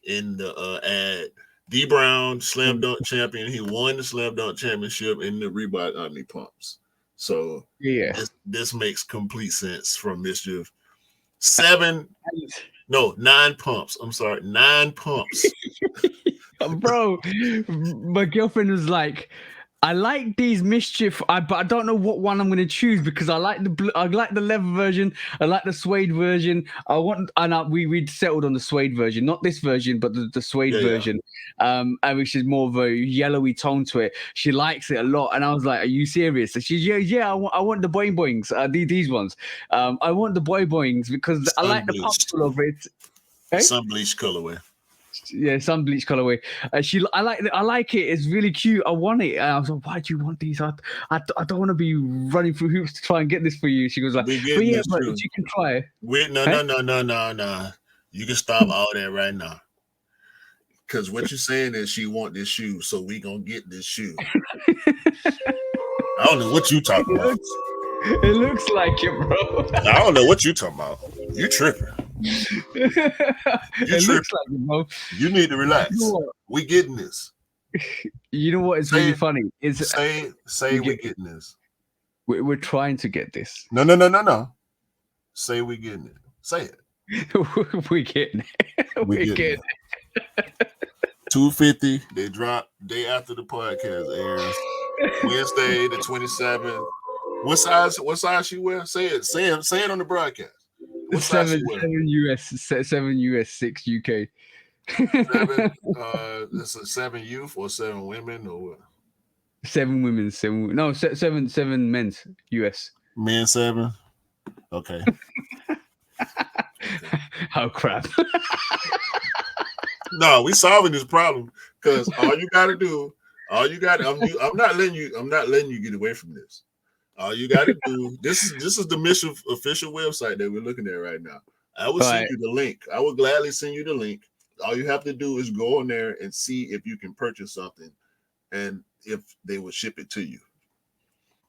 in the ad. D Brown, slam dunk champion. He won the slam dunk championship in the Reebok Omni pumps. So Yeah. this makes complete sense from Mischief. 9 pumps. I'm sorry, 9 pumps. Bro, my girlfriend was like, I like these Mischief, but I don't know what one I'm gonna choose because I like the leather version, I like the suede version. We settled on the suede version, not this version, but the suede version, and which is more of a yellowy tone to it. She likes it a lot, and I was like, "Are you serious?" And she's I want the boing boings, these ones. I want the boings because I like the pumps all over it. Hey? Sun bleach colorway. Yeah, sun bleach colorway. I like it. It's really cute. I want it. And I was like, why do you want these? I don't want to be running through hoops to try and get this for you. She goes like, but you can try. Wait, no. You can stop all that right now. Because what you're saying is she want this shoe, so we gonna get this shoe. I don't know what you talking about. It looks like it, bro. I don't know what you talking about. You tripping. Looks like it, bro. You need to relax. You know we getting this. You know what is really funny? Is say we getting this. We're trying to get this. No. Say we getting it. Say it. We're getting it. We're getting it. 250. They drop day after the podcast airs. Wednesday the 27th. What size she wear? Say it on the broadcast. What size she wear? 7 US, 7 US, 6 UK. 7. This is 7 youth or 7 women or what? 7 women, 7. No, 7 men's US. Men 7. Okay. Oh crap. No, we solving this problem because I'm not letting you get away from this. All you got to do, this is the Mission official website that we're looking at right now. I will send you the link. I will gladly send you the link. All you have to do is go on there and see if you can purchase something and if they will ship it to you.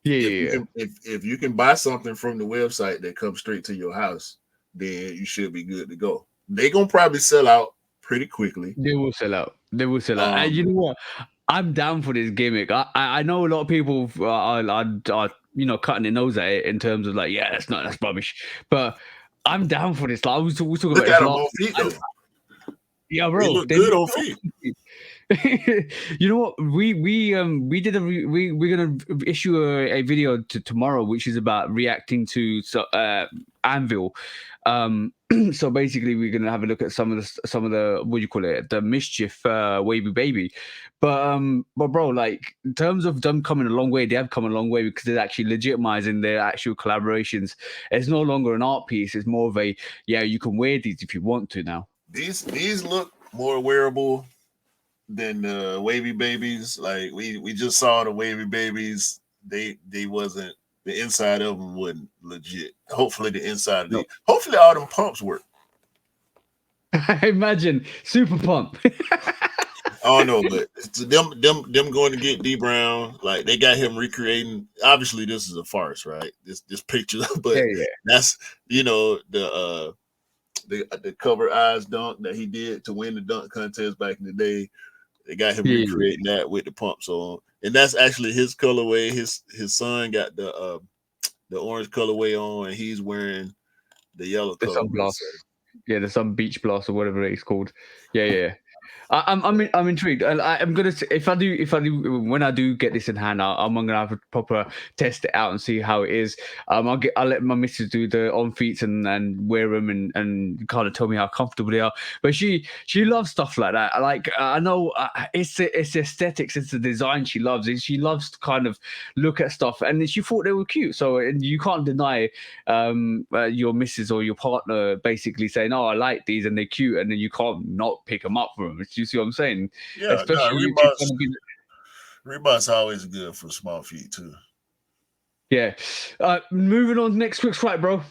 If you can buy something from the website that comes straight to your house, then you should be good to go. They're going to probably sell out pretty quickly. They will sell out. And you know what? I'm down for this gimmick. I know a lot of people are cutting their nose at it in terms of like, yeah, that's rubbish. But I'm down for this. Like, we talking Look about at them on feet, though. Yeah, bro. They look good on feet. You know what? We're gonna issue a video tomorrow, which is about reacting to Anvil. So basically, we're gonna have a look at some of the what do you call it, the Mischief Wavy Baby. But bro, like in terms of them coming a long way, they have come a long way because they're actually legitimizing their actual collaborations. It's no longer an art piece; it's more of a you can wear these if you want to now. These look more wearable than the Wavy Babies. Like we just saw the Wavy Babies. They wasn't, the inside of them wasn't legit. Hopefully the inside of hopefully all them pumps work. Imagine super pump. I don't know, but them going to get D Brown, like they got him recreating. Obviously, this is a farce, right? This picture, but that's the cover eyes dunk that he did to win the dunk contest back in the day. They got him recreating that with the pumps on, and that's actually his colorway. His son got the orange colorway on, and he's wearing the yellow colorway. Sun Blast. Yeah, the Sun Beach Blast or whatever it's called. Yeah. I'm intrigued. I'm gonna if I do when I do get this in hand, I'm gonna have a proper test it out and see how it is. I'll let my missus do the on feet and wear them and kind of tell me how comfortable they are. But she loves stuff like that. Like I know it's aesthetics, it's the design she loves. She loves to kind of look at stuff, and she thought they were cute. So and you can't deny your missus or your partner basically saying, "Oh, I like these and they're cute," and then you can't not pick them up for them. You see what I'm saying? Yeah, Reebok's always good for small feet too. Yeah. Moving on, next quick strike, bro.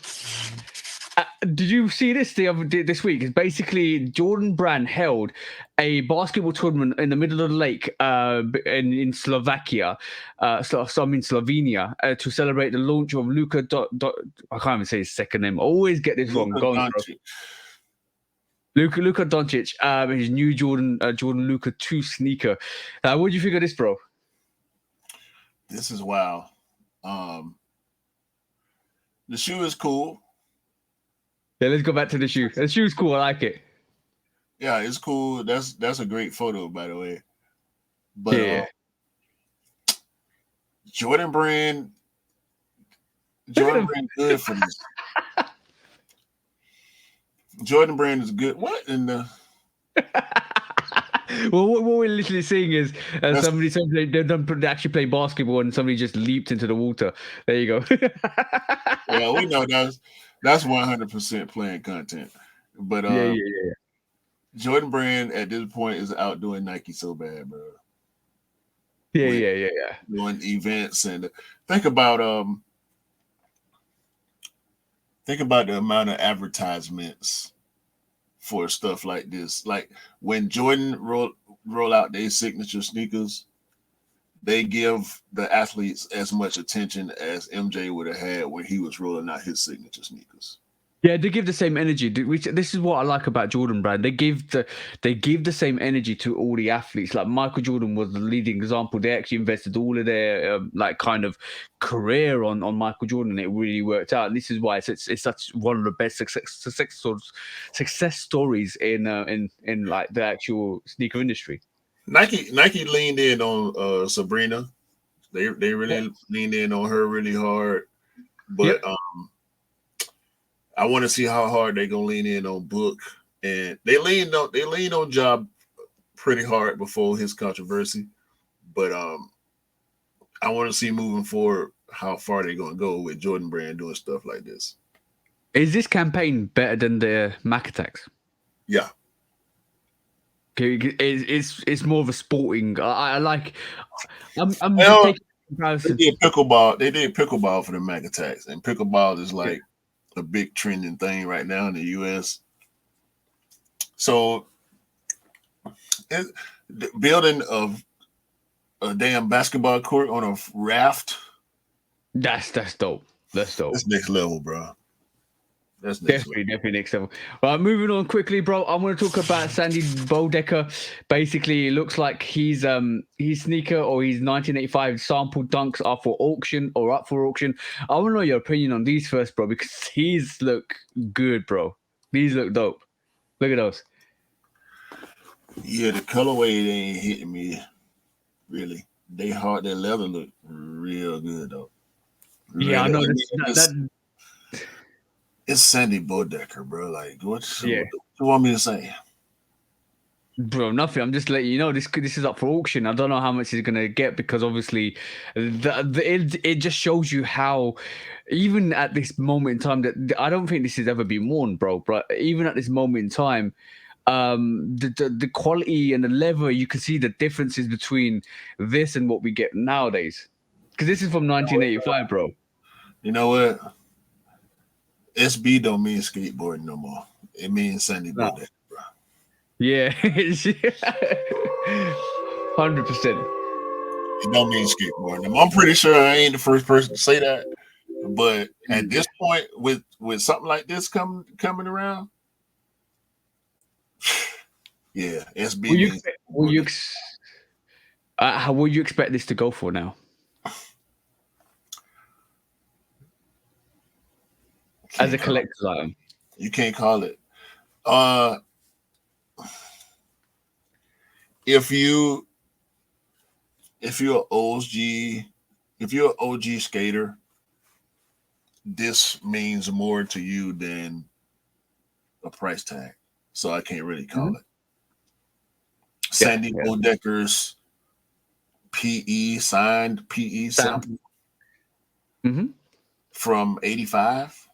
Did you see this this week? It's basically Jordan Brand held a basketball tournament in the middle of the lake in Slovakia, Slovenia, to celebrate the launch of Luka. I can't even say his second name. I always get this wrong. Go on, bro. Luka Doncic, his new Jordan Luka 2 sneaker. What do you think of this, bro? This is wild. The shoe is cool. Yeah, let's go back to the shoe. The shoe's cool. I like it. Yeah, it's cool. That's a great photo, by the way. But Jordan Brand good for this. Jordan Brand is good. What in the? Well, what we're literally seeing is somebody they don't actually play basketball and somebody just leaped into the water. There you go. Yeah, we know that's 100% playing content. But yeah. Jordan Brand at this point is outdoing Nike so bad, bro. Yeah. Doing events and think about the amount of advertisements for stuff like this. Like when Jordan roll out their signature sneakers, they give the athletes as much attention as MJ would have had when he was rolling out his signature sneakers. Yeah, they give the same energy. This is what I like about Jordan Brand. They give the same energy to all the athletes. Like Michael Jordan was the leading example. They actually invested all of their kind of career on Michael Jordan, and it really worked out. And this is why it's such one of the best success stories in like the actual sneaker industry. Nike leaned in on Sabrina. They really leaned in on her really hard, but I want to see how hard they're gonna lean in on Book, and they leaned on Job pretty hard before his controversy, but I want to see moving forward how far they're gonna go with Jordan Brand doing stuff like this. Is this campaign better than the Mac attacks? Yeah. It's more of a sporting. I like. I'm well, taking comparison. They did pickleball for the Mac attacks, and pickleball is like a big trending thing right now in the US. So building a damn basketball court on a raft. That's dope. That's dope. That's next level, bro. That's definitely next level. Right, moving on quickly, bro. I want to talk about Sandy Bodecker. Basically, it looks like his sneaker or his 1985 sample dunks are for auction or up for auction. I want to know your opinion on these first, bro, because these look good, bro. These look dope. Look at those. Yeah, the colorway they ain't hitting me really. They hard. Their leather look real good though. Really. Yeah, I know It's Sandy Bodecker, bro. Like, what you want me to say? Bro, nothing. I'm just letting you know this is up for auction. I don't know how much he's gonna get because obviously, it just shows you how, even at this moment in time, that I don't think this has ever been worn, bro. But even at this moment in time, the quality and the leather, you can see the differences between this and what we get nowadays. Because this is from 1985, bro. You know what? SB don't mean skateboarding no more. It means Sandy Bodecker, bro. Yeah, 100%. It don't mean skateboarding. I'm pretty sure I ain't the first person to say that. But at this point, with something like this coming around, yeah, SB. Will you expect this to go for now? As a collector's item, you can't call it. If you're an OG skater, this means more to you than a price tag. So I can't really call it. Sandy Bodecker's signed PE sample from 85.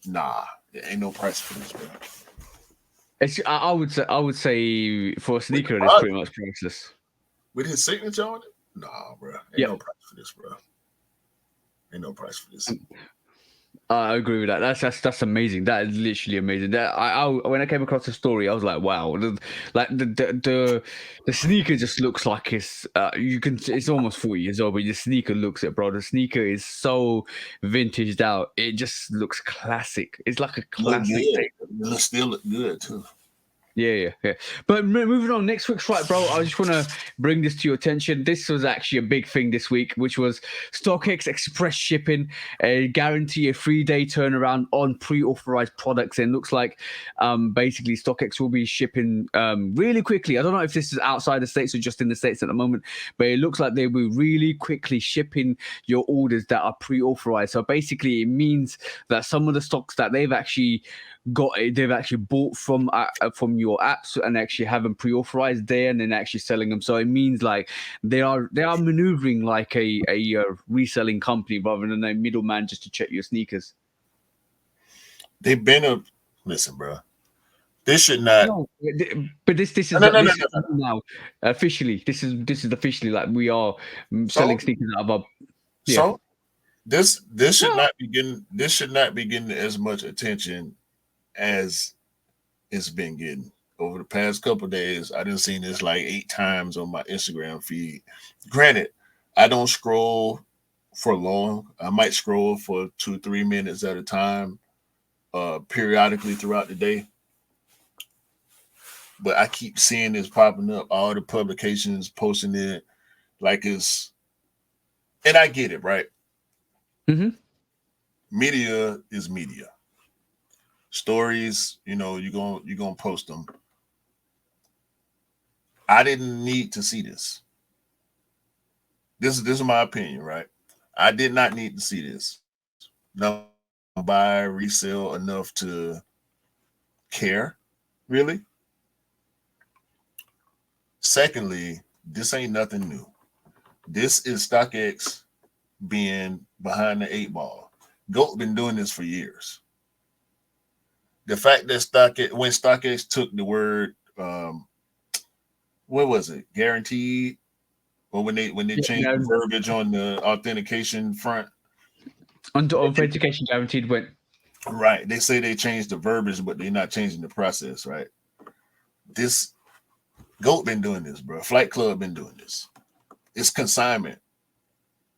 Nah, there ain't no price for this, bro. I would say for a sneaker, it's pretty much priceless. With his signature on it? Nah, bro. Ain't no price for this, bro. Ain't no price for this. I agree with that. That's amazing. That is literally amazing. That I when I came across the story, I was like, wow. The sneaker just looks like it's you can. It's almost 40 years old, but the sneaker looks it, bro. The sneaker is so vintaged out. It just looks classic. It's like a Look classic good. take. It still look good too. Yeah. But moving on, next week's right, bro. I just want to bring this to your attention. This was actually a big thing this week, which was StockX Express shipping, guarantee a 3-day turnaround on pre-authorized products. And looks like basically StockX will be shipping really quickly. I don't know if this is outside the States or just in the States at the moment, but it looks like they will really quickly shipping your orders that are pre-authorized. So basically, it means that some of the stocks that they've actually bought from your apps and actually have them pre-authorized there and then actually selling them. So it means like they are maneuvering like a reselling company rather than a middleman just to check your sneakers. They've been listen, bro. This should not. No, but this is No. now officially. This is officially like we are selling sneakers out of our. Yeah. So this should not be getting. This should not be getting as much attention as it's been getting over the past couple of days. I didn't seen this like 8 times on my Instagram feed. Granted, I don't scroll for long. I might scroll for 2-3 minutes at a time, periodically throughout the day. But I keep seeing this popping up, all the publications posting it like it's, and I get it, right? Mm-hmm. Media is media. Stories, you're gonna post them. I didn't need to see this. This is my opinion, right? I did not need to see this. No, buy, resell enough to care, really. Secondly, this ain't nothing new. This is StockX being behind the 8 ball. GOAT been doing this for years. The fact that when StockX took the word, what was it? Guaranteed, or when they changed the verbiage on the authentication front. Under authentication guaranteed went right. They say they changed the verbiage, but they're not changing the process. Right. This GOAT been doing this, bro. Flight Club been doing this. It's consignment.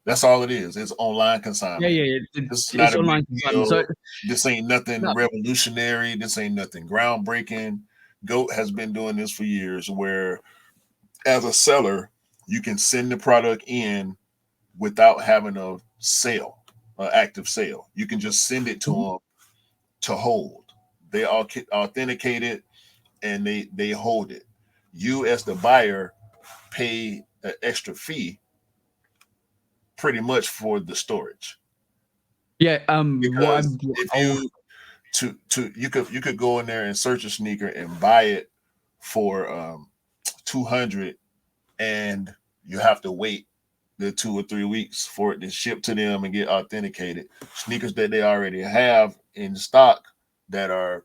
That's all it is. It's online consignment. Yeah. It's not online consignment. So this ain't nothing revolutionary. This ain't nothing groundbreaking. GOAT has been doing this for years, where as a seller, you can send the product in without having a sale, an active sale. You can just send it to them to hold. They all authenticate it and they hold it. You as the buyer pay an extra fee pretty much for the storage. Yeah. Because if you could go in there and search a sneaker and buy it for $200, and you have to wait the 2 or 3 weeks for it to ship to them and get authenticated. Sneakers that they already have in stock that are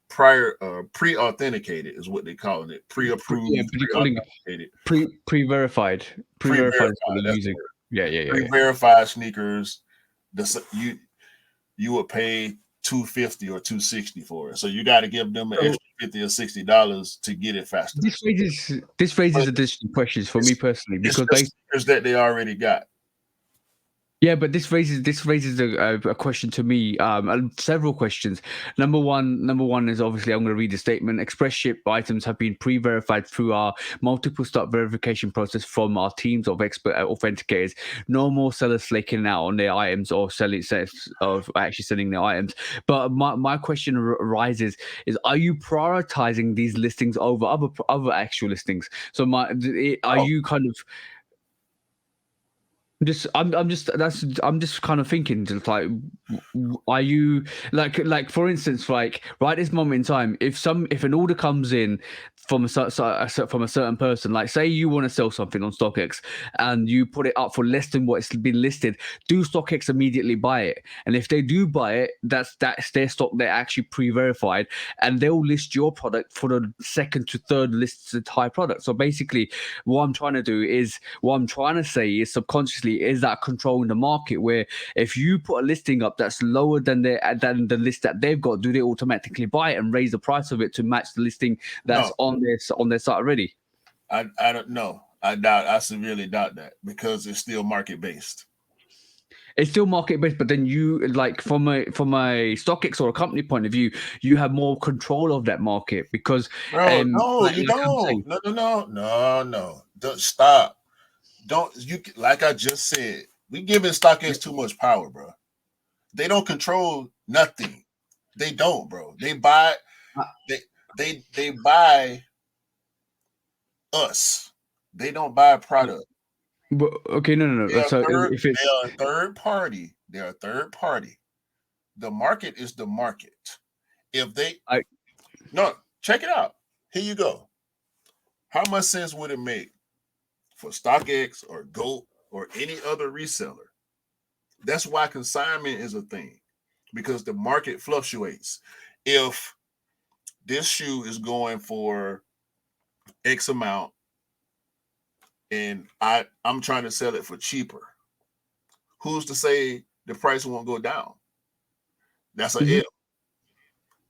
pre-authenticated is what they're calling it. Pre-approved, pre-verified. Pre-verified is what they're using. Yeah. Pre-verified sneakers. You would pay $250 or $260 for it. So you got to give them an extra $50 or $60 to get it faster. This raises additional questions for me personally, because sneakers that they already got. Yeah, but this raises a question to me. Several questions. Number one is obviously, I'm going to read the statement. Express ship items have been pre-verified through our multiple step verification process from our teams of expert authenticators. No more sellers flaking out on their items or actually selling their items. But my question arises is: are you prioritizing these listings over other actual listings? So you kind of I'm just kind of thinking, just like, are you like for instance, like right this moment in time, if an order comes in from a certain person. Like, say you want to sell something on StockX and you put it up for less than what it's been listed. Do StockX immediately buy it? And if they do buy it, that's their stock. They're actually pre-verified, and they'll list your product for the second to third listed high product. So basically, what I'm trying to say is subconsciously is that controlling the market, where if you put a listing up that's lower than the list that they've got, do they automatically buy it and raise the price of it to match the listing that's on their site already? I don't know. I severely doubt that, because it's still market based. It's still market based, but then you, like, from a StockX or a company point of view, you have more control of that market, because Bro, no, you don't. No. Don't stop. Don't you, like I just said, we giving StockX too much power, bro. They don't control nothing. They don't, bro. They buy they buy us. They don't buy a product. But, okay, no. So if it's they are a third party. They're a third party. The market is the market. If they check it out. Here you go. How much sense would it make for StockX or GOAT or any other reseller? That's why consignment is a thing, because the market fluctuates. If this shoe is going for X amount and I'm trying to sell it for cheaper, who's to say the price won't go down? That's an L.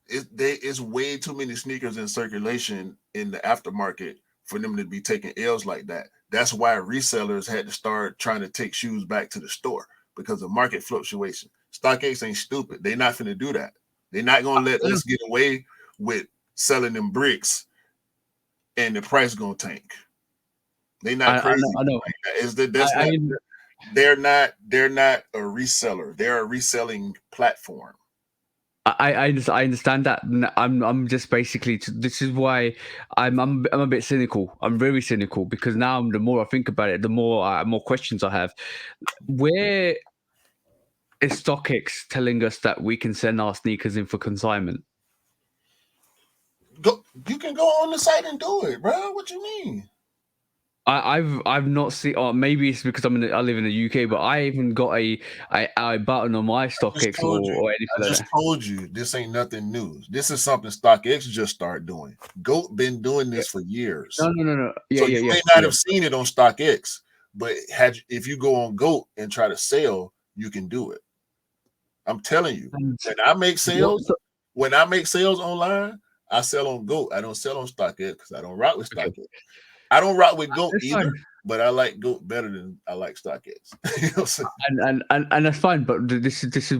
It's way too many sneakers in circulation in the aftermarket for them to be taking L's like that. That's why resellers had to start trying to take shoes back to the store, because of market fluctuation. StockX ain't stupid. They're not finna do that. They're not gonna let us get away with selling them bricks and the price gonna tank. They're not crazy. I know. They're not a reseller. They're a reselling platform. I understand that. I'm just basically, this is why I'm a bit cynical. I'm very cynical, because now the more I think about it, the more questions I have. Where is StockX telling us that we can send our sneakers in for consignment? You can go on the site and do it, bro. What you mean? I've not seen, or maybe it's because I live in the UK, but I even got a button on my StockX or anything like that. I just told you this ain't nothing new. This is something StockX just started doing. GOAT been doing this for years. No. You may not have seen it on StockX, but if you go on GOAT and try to sell, you can do it. I'm telling you. When I make sales online, I sell on GOAT. I don't sell on StockX because I don't rock with StockX. Okay. I don't rock with GOAT either, but I like GOAT better than I like StockX. You know what I'm saying? And that's fine, but this is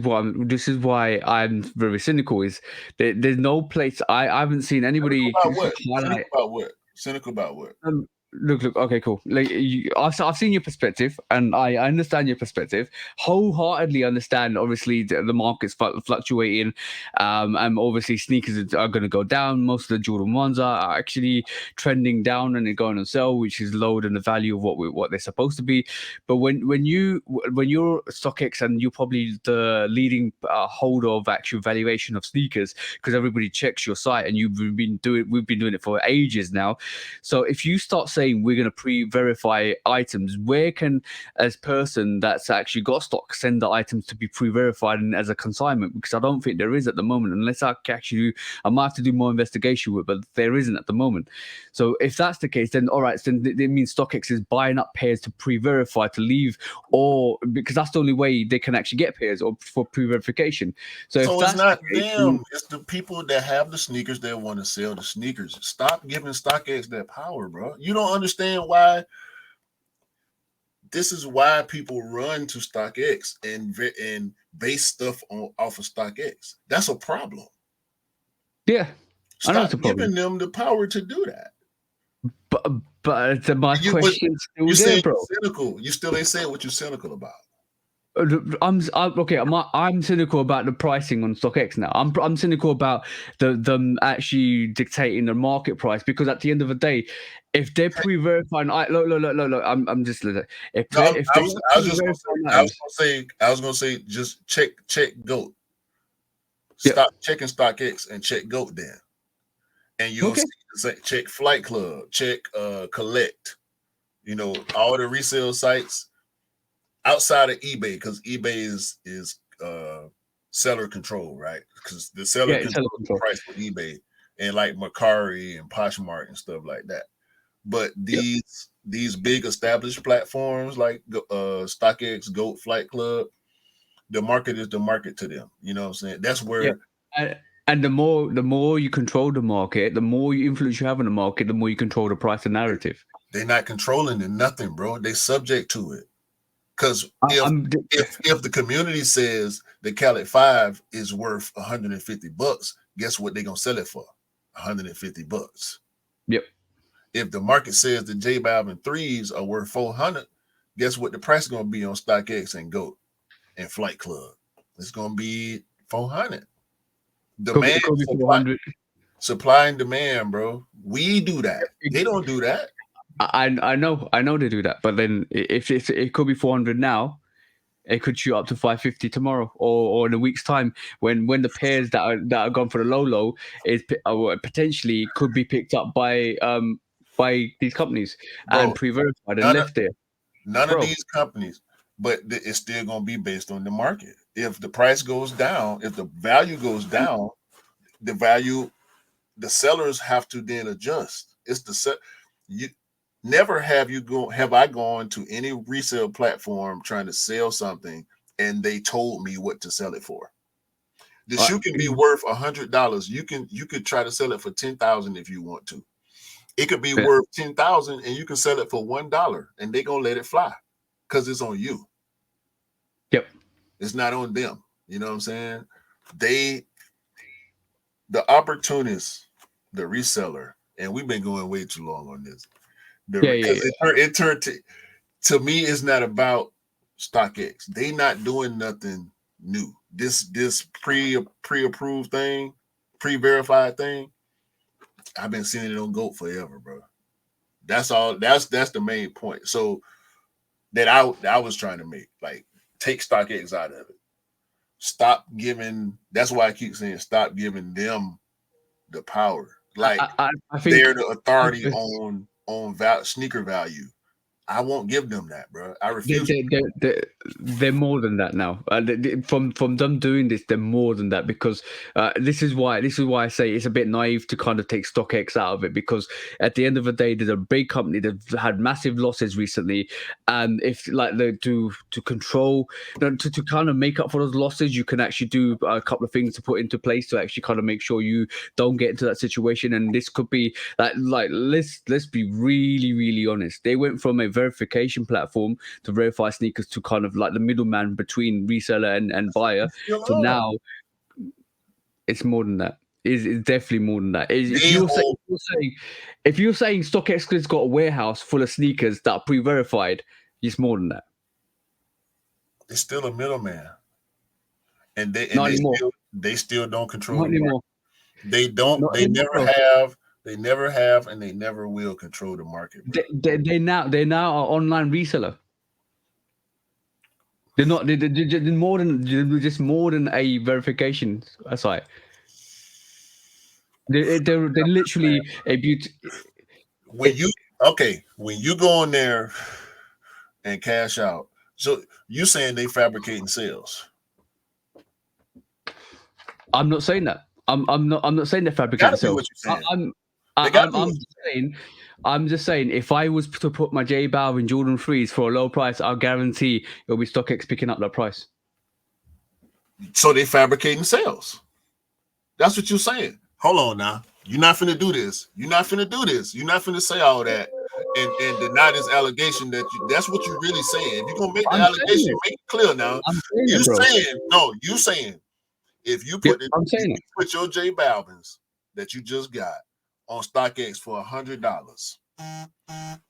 why I'm very cynical. Is there's no place I haven't seen anybody Cynical about what? Look. Okay, cool. Like, I've seen your perspective, and I understand your perspective. Wholeheartedly understand. Obviously, the market's fluctuating, and obviously sneakers are going to go down. Most of the Jordan 1s are actually trending down, and they're going on sale, which is lower than the value of what they're supposed to be. But when you're StockX, and you're probably the leading holder of actual valuation of sneakers, because everybody checks your site, and we've been doing it for ages now. So if you start saying we're going to pre-verify items, where can, as person that's actually got stock, send the items to be pre-verified and as a consignment? Because I don't think there is at the moment, unless I might have to do more investigation with, but there isn't at the moment. So if that's the case, then all right, then it means StockX is buying up pairs to pre-verify, to leave, or because that's the only way they can actually get pairs, or for pre-verification. So if it's not them, it's the people that have the sneakers that want to sell the sneakers. Stop giving StockX that power, bro. You don't understand why. This is why people run to StockX and base stuff off of StockX. That's a problem. Yeah, stop giving them the power to do that. But my question still there, bro. Cynical. You still ain't saying what you're cynical about. I'm cynical about the pricing on StockX now. I'm cynical about them actually dictating the market price, because at the end of the day, if they're pre-verifying, look. I'm just I was gonna say just check GOAT. Stop checking StockX and check GOAT then, and you'll see, check Flight Club, check Collect. You know, all the resale sites outside of eBay, because eBay is seller control, right? Because the seller controls the price for eBay, and like Mercari and Poshmark and stuff like that. But these big established platforms like StockX, Goat, Flight Club, the market is the market to them. You know what I'm saying? That's where. And the more you control the market, the more influence you have on the market, the more you control the price and narrative. They're not controlling it, nothing, bro. They subject to it. Because if the community says the Cali 5 is worth $150, guess what they're gonna sell it for? $150. Yep. If the market says the J Balvin 3s are worth $400, guess what the price is gonna be on StockX and GOAT and Flight Club? It's gonna be $400. Demand, supply and demand, bro. We do that. They don't do that. I know they do that, but then if it could be 400 now, it could shoot up to 550 tomorrow, or in a week's time when the pairs that are gone for the low is potentially could be picked up by these companies, bro, and pre-verified and left there. None of these companies, but it's still gonna be based on the market. If the price goes down, if the value goes down, the sellers have to then adjust. It's the you. Never have I gone to any resale platform trying to sell something and they told me what to sell it for. The shoe can be worth $100. You could try to sell it for $10,000 if you want to. It could be worth $10,000 and you can sell it for $1 and they're gonna let it fly because it's on you. Yep. It's not on them. You know what I'm saying? The opportunist, the reseller, and we've been going way too long on this. It turned to me, it's not about StockX. They not doing nothing new. This pre-approved thing, pre-verified thing, I've been seeing it on GOAT forever, bro. That's all. That's the main point. So that I was trying to make, like, take StockX out of it. Stop giving. That's why I keep saying stop giving them the power. Like I think they're the authority on sneaker value. I won't give them that, bro. I refuse. They're more than that now. From them doing this, they're more than that, because this is why I say it's a bit naive to kind of take StockX out of it, because at the end of the day, there's a big company that had massive losses recently, and if like to control, to kind of make up for those losses, you can actually do a couple of things to put into place to actually kind of make sure you don't get into that situation. And this could be like let's be really, really honest. They went from a verification platform to verify sneakers to kind of like the middleman between reseller and buyer. So now it's more than that. It's definitely more than that. If you're saying StockX has got a warehouse full of sneakers that are pre-verified, it's more than that. It's still a middleman, and they still don't control. Not anymore. They don't. Not they anymore. Never have. They never have, and they never will control the market. They now are online reseller. They're not. They're more than a verification site. They're literally a beauty. When you go in there and cash out, so you saying they fabricating sales? I'm not saying that. I'm not saying they're fabricating sales. I'm just saying, if I was to put my J Balvin Jordan 3s for a low price, I'll guarantee it'll be StockX picking up that price. So they fabricating sales. That's what you're saying. Hold on now. You're not finna do this. You're not finna say all that and deny this allegation that's what you're really saying. If you're gonna make the allegation, make it clear now. You saying if you put put your J Balvins that you just got on StockX for $100,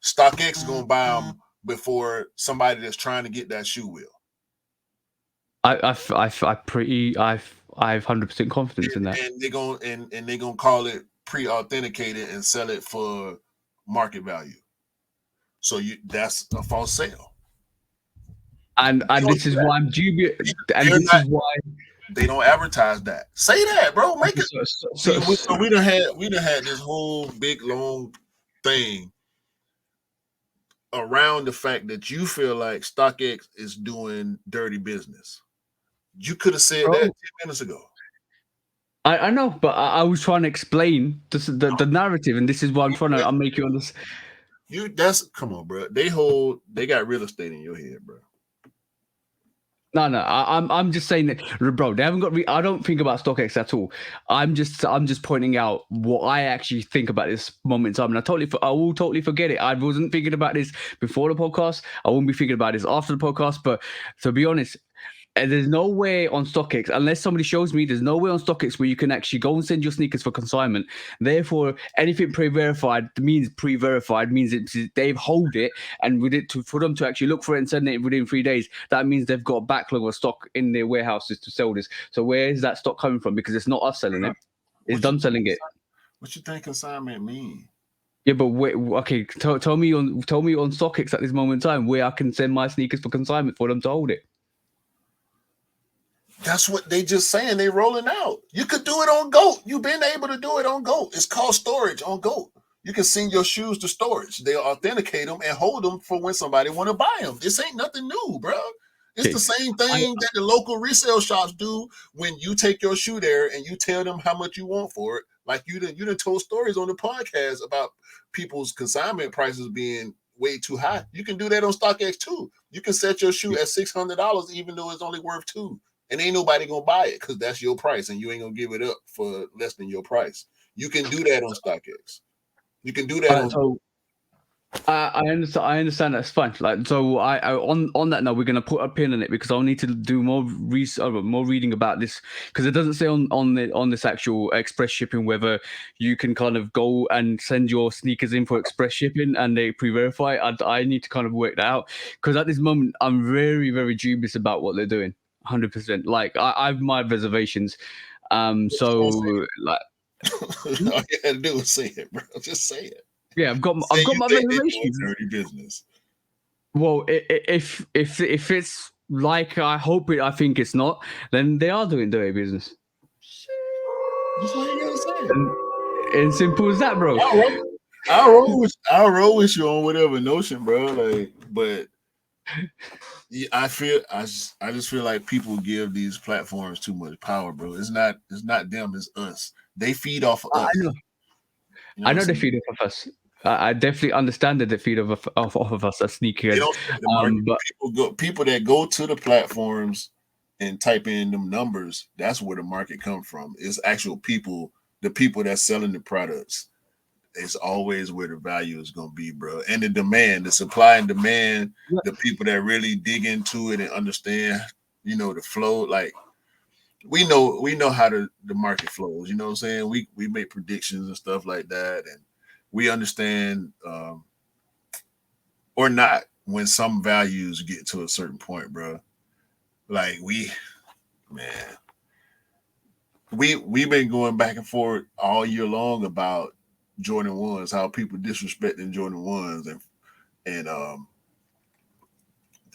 StockX is gonna buy them before somebody that's trying to get that shoe will. I've 100% confidence in that. And they're gonna call it pre-authenticated and sell it for market value. So that's a false sale. And this is why I'm dubious. And this is why They don't advertise that. Say that, bro. Make it. So we done had this whole big long thing around the fact that you feel like StockX is doing dirty business. You could have said that 10 minutes ago. I know, but I was trying to explain the narrative, and this is what I'm making on this. Come on, bro. They got real estate in your head, bro. No, I'm just saying that, bro. They haven't got. I don't think about StockX at all. I'm just pointing out what I actually think about this moment in time, and I will totally forget it. I wasn't thinking about this before the podcast. I won't be thinking about this after the podcast. But to be honest, there's no way on StockX, unless somebody shows me, there's no way on StockX where you can actually go and send your sneakers for consignment. Therefore, anything pre-verified means they hold it, and for them to actually look for it and send it within 3 days, that means they've got a backlog of stock in their warehouses to sell this. So where is that stock coming from? Because it's not us selling it; it's them selling it. What you think consignment mean? Yeah, but wait, okay, tell me on StockX at this moment in time where I can send my sneakers for consignment for them to hold it. That's what they just saying. They rolling out. You could do it on GOAT. You've been able to do it on GOAT. It's called storage on GOAT. You can send your shoes to storage. They'll authenticate them and hold them for when somebody want to buy them. This ain't nothing new, bro. It's the same thing that the local resale shops do when you take your shoe there and you tell them how much you want for it. Like you done told stories on the podcast about people's consignment prices being way too high. You can do that on StockX too. You can set your shoe at $600 even though it's only worth $200. And ain't nobody gonna buy it because that's your price, and you ain't gonna give it up for less than your price. You can do that on StockX. You can do that on. I understand that's fine. Like, so I on that note, we're gonna put a pin in it because I'll need to do more reading about this because it doesn't say on this actual express shipping whether you can kind of go and send your sneakers in for express shipping and they pre-verify. I need to kind of work that out because at this moment I'm very, very dubious about what they're doing. 100%. Like I've my reservations. So like all you had to do was say it, bro. Just say it. Yeah, I've got my reservations. Dirty business. Well, if it's like I hope it, I think it's not. Then they are doing dirty business. That's all you gotta say. And simple as that, bro. I'll roll with you on whatever notion, bro. Like, but. Yeah, I just feel like people give these platforms too much power, bro. It's not them, it's us. They feed off of us. I know they feed off of us. I definitely understand that they feed off of us as sneakers. But people that go to the platforms and type in them numbers, that's where the market come from. It's actual people, the people that's selling the products. It's always where the value is going to be, bro. And the demand, the supply and demand, the people that really dig into it and understand, the flow. Like we know how the market flows. You know what I'm saying? We make predictions and stuff like that, and we understand or not when some values get to a certain point, bro. Like we've been going back and forth all year long about Jordan 1s, how people disrespecting Jordan 1s and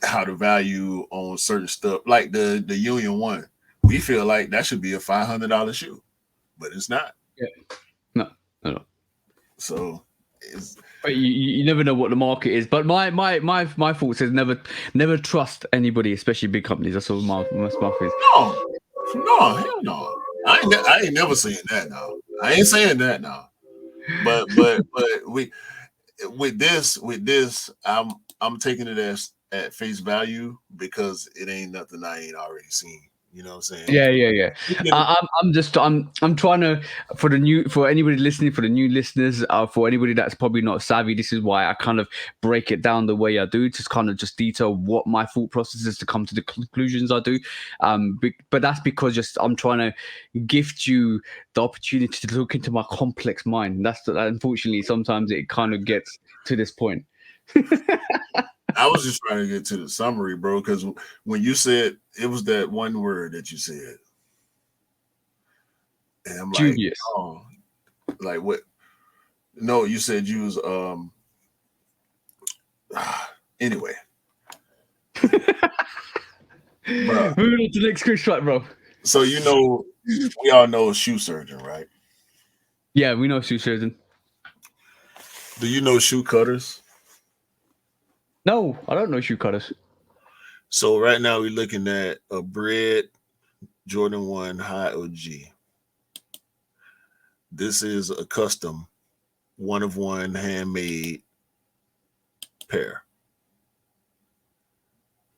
how the value on certain stuff, like the Union 1. We feel like that should be a $500 shoe, but it's not. Yeah. No. So but you never know what the market is. But my thought says never trust anybody, especially big companies. That's all my thought is. No, hell no. I ain't never saying that now. I ain't saying that now. But we with this, I'm taking it as at face value because it ain't nothing I ain't already seen. You know what I'm saying? Yeah. I'm trying to for anybody listening, for the new listeners, for anybody that's probably not savvy. This is why I kind of break it down the way I do, just kind of just detail what my thought process is to come to the conclusions I do. But that's because I'm trying to gift you the opportunity to look into my complex mind. That's unfortunately sometimes it kind of gets to this point. I was just trying to get to the summary, bro, because when you said it was that one word that you said, and I'm like, oh, like what? No, you said you was anyway. Moving on to the next quick strike, bro. So you know, we all know a shoe surgeon, right? Yeah, we know shoe surgeon. Do you know shoe cutters? No, I don't know shoe cutters. So right now we're looking at a Bread Jordan 1 High OG. This is a custom, one of one handmade pair.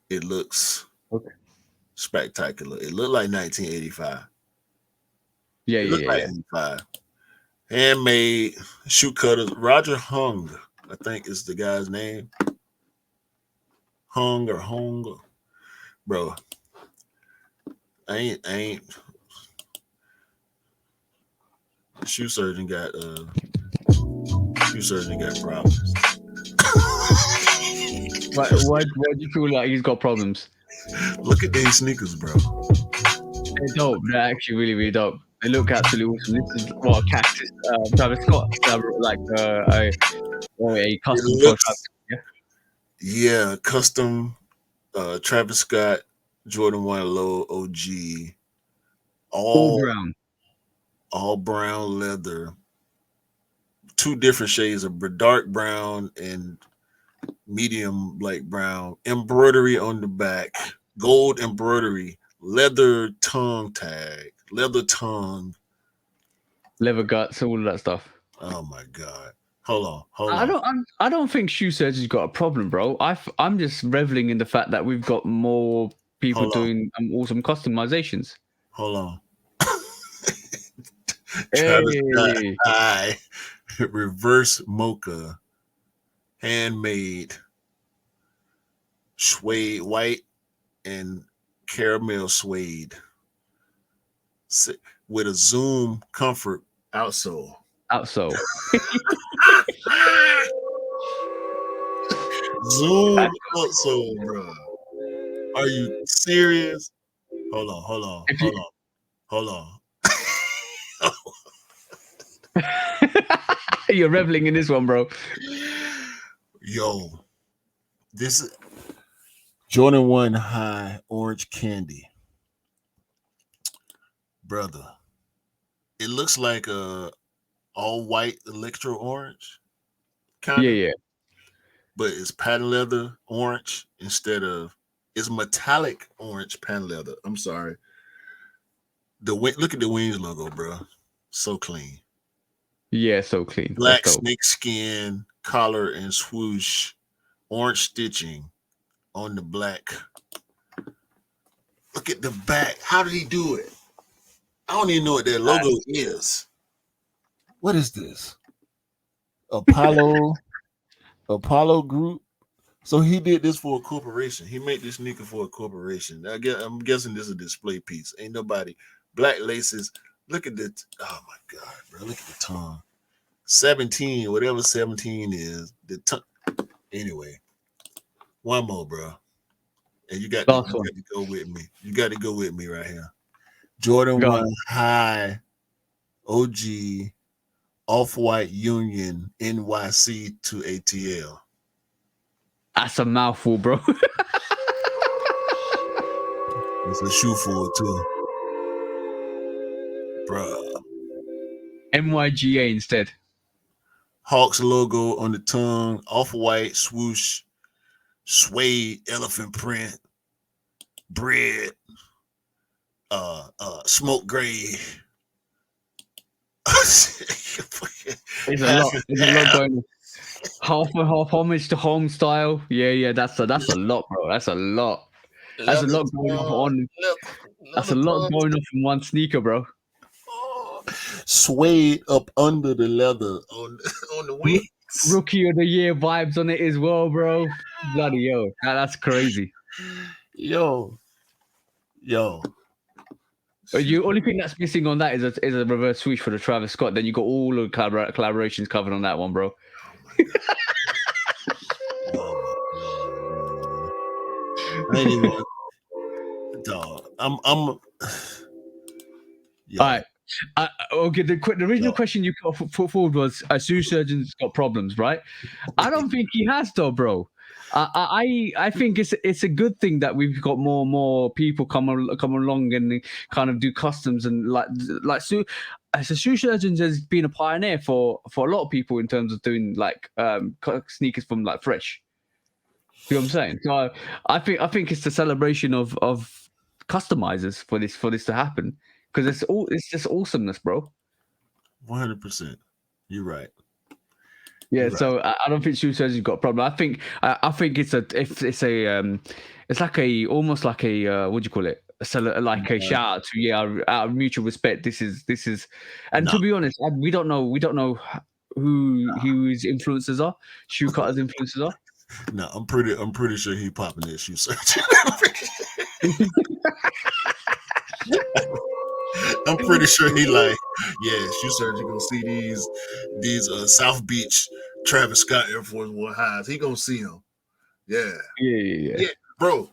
It looks spectacular. It looked like 1985. Yeah, It looked yeah, like yeah. 85. Handmade shoe cutters. Roger Hung, I think is the guy's name. Hung, bro. I ain't. Shoe surgeon got problems. Why do you feel like he's got problems? Look at these sneakers, bro. They're dope. They're actually really, really dope. They look absolutely awesome. This is what Cactus, Travis Scott, like a custom for Travis. Yeah, custom Travis Scott Jordan 1 Low OG. All brown leather. 2 different shades of dark brown and medium light brown. Embroidery on the back. Gold embroidery. Leather tongue tag. Leather tongue. Leather guts, all of that stuff. Oh my God. Hold on. I don't think shoe surgeon's got a problem, bro. I'm just reveling in the fact that we've got more people doing awesome customizations. Hold on. Travis Scott reverse mocha, handmade, suede, white and caramel suede, with a Zoom Comfort outsole. Zoom outsole, bro. Are you serious? Hold on. You're reveling in this one, bro. Yo, this is Jordan 1 High Orange Candy. Brother, it looks like a all white electro orange. Yeah. But it's patent leather orange instead of, it's metallic orange patent leather. I'm sorry. Look at the wings logo, bro. So clean. Yeah, so clean. Black snake skin, collar and swoosh, orange stitching on the black. Look at the back. How did he do it? I don't even know what that logo is. What is this? Apollo Group. So he did this for a corporation. He made this sneaker for a corporation. I'm guessing this is a display piece. Ain't nobody. Black laces. Look at the. Oh my God, bro! Look at the tongue. 17, whatever 17 is. The tongue. Anyway, one more, bro. And you got to go with me. You got to go with me right here. Jordan 1 High OG Off-White Union NYC to ATL. That's a mouthful, bro. It's a shoe for it too. Bruh. MYGA instead. Hawks logo on the tongue, off-white swoosh, suede elephant print, bread, smoke gray. It's a lot going on. Half homage to home style. Yeah, that's a lot, bro. That's a lot. That's a lot going on. That's a lot going on in one sneaker, bro. Suede up under the leather on the wings. Rookie of the year vibes on it as well, bro. Bloody yo, that's crazy. Yo. The only thing that's missing on that is a reverse swoosh for the Travis Scott. Then you got all the collaborations covered on that one, bro. I ain't even. Dog, I'm. All right. Okay. The original question you put forward was: a shoe surgeon's got problems, right? I don't think he has, though, bro. I think it's a good thing that we've got more people come along and kind of do customs and as a shoe surgeon has been a pioneer for a lot of people in terms of doing like sneakers from like fresh. You know what I'm saying? So I think it's the celebration of customizers for this to happen, because it's just awesomeness, bro. 100%. You're right. Yeah, You're right. so I don't think shoe surgeon's got a problem. I think it's like a almost like a what do you call it? Like a shout out to out of mutual respect. This is, and to be honest, we don't know who his influencers are, shoe cutters influencers are. No, I'm pretty sure he popping that shoe surgeon. I'm pretty sure he like, yeah, shoe surgeon gonna see these South Beach Travis Scott Air Force One highs. He gonna see them. Yeah. Yeah. Bro.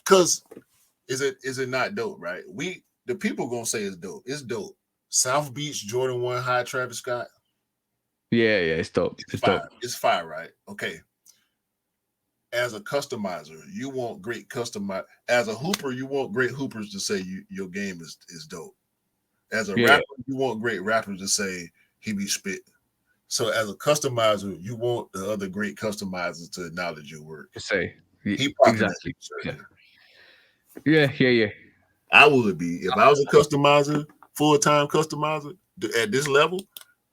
Cause is it not dope, right? The people gonna say it's dope. It's dope. South Beach Jordan 1 high Travis Scott. Yeah, it's dope. It's fire. dope. It's fire, right? Okay. As a customizer, you want great customize. As a hooper, you want great hoopers to say your game is dope. As a rapper, you want great rappers to say he be spit. So as a customizer, you want the other great customizers to acknowledge your work. Say he exactly. Yeah. I would be if I was a customizer, full-time customizer at this level.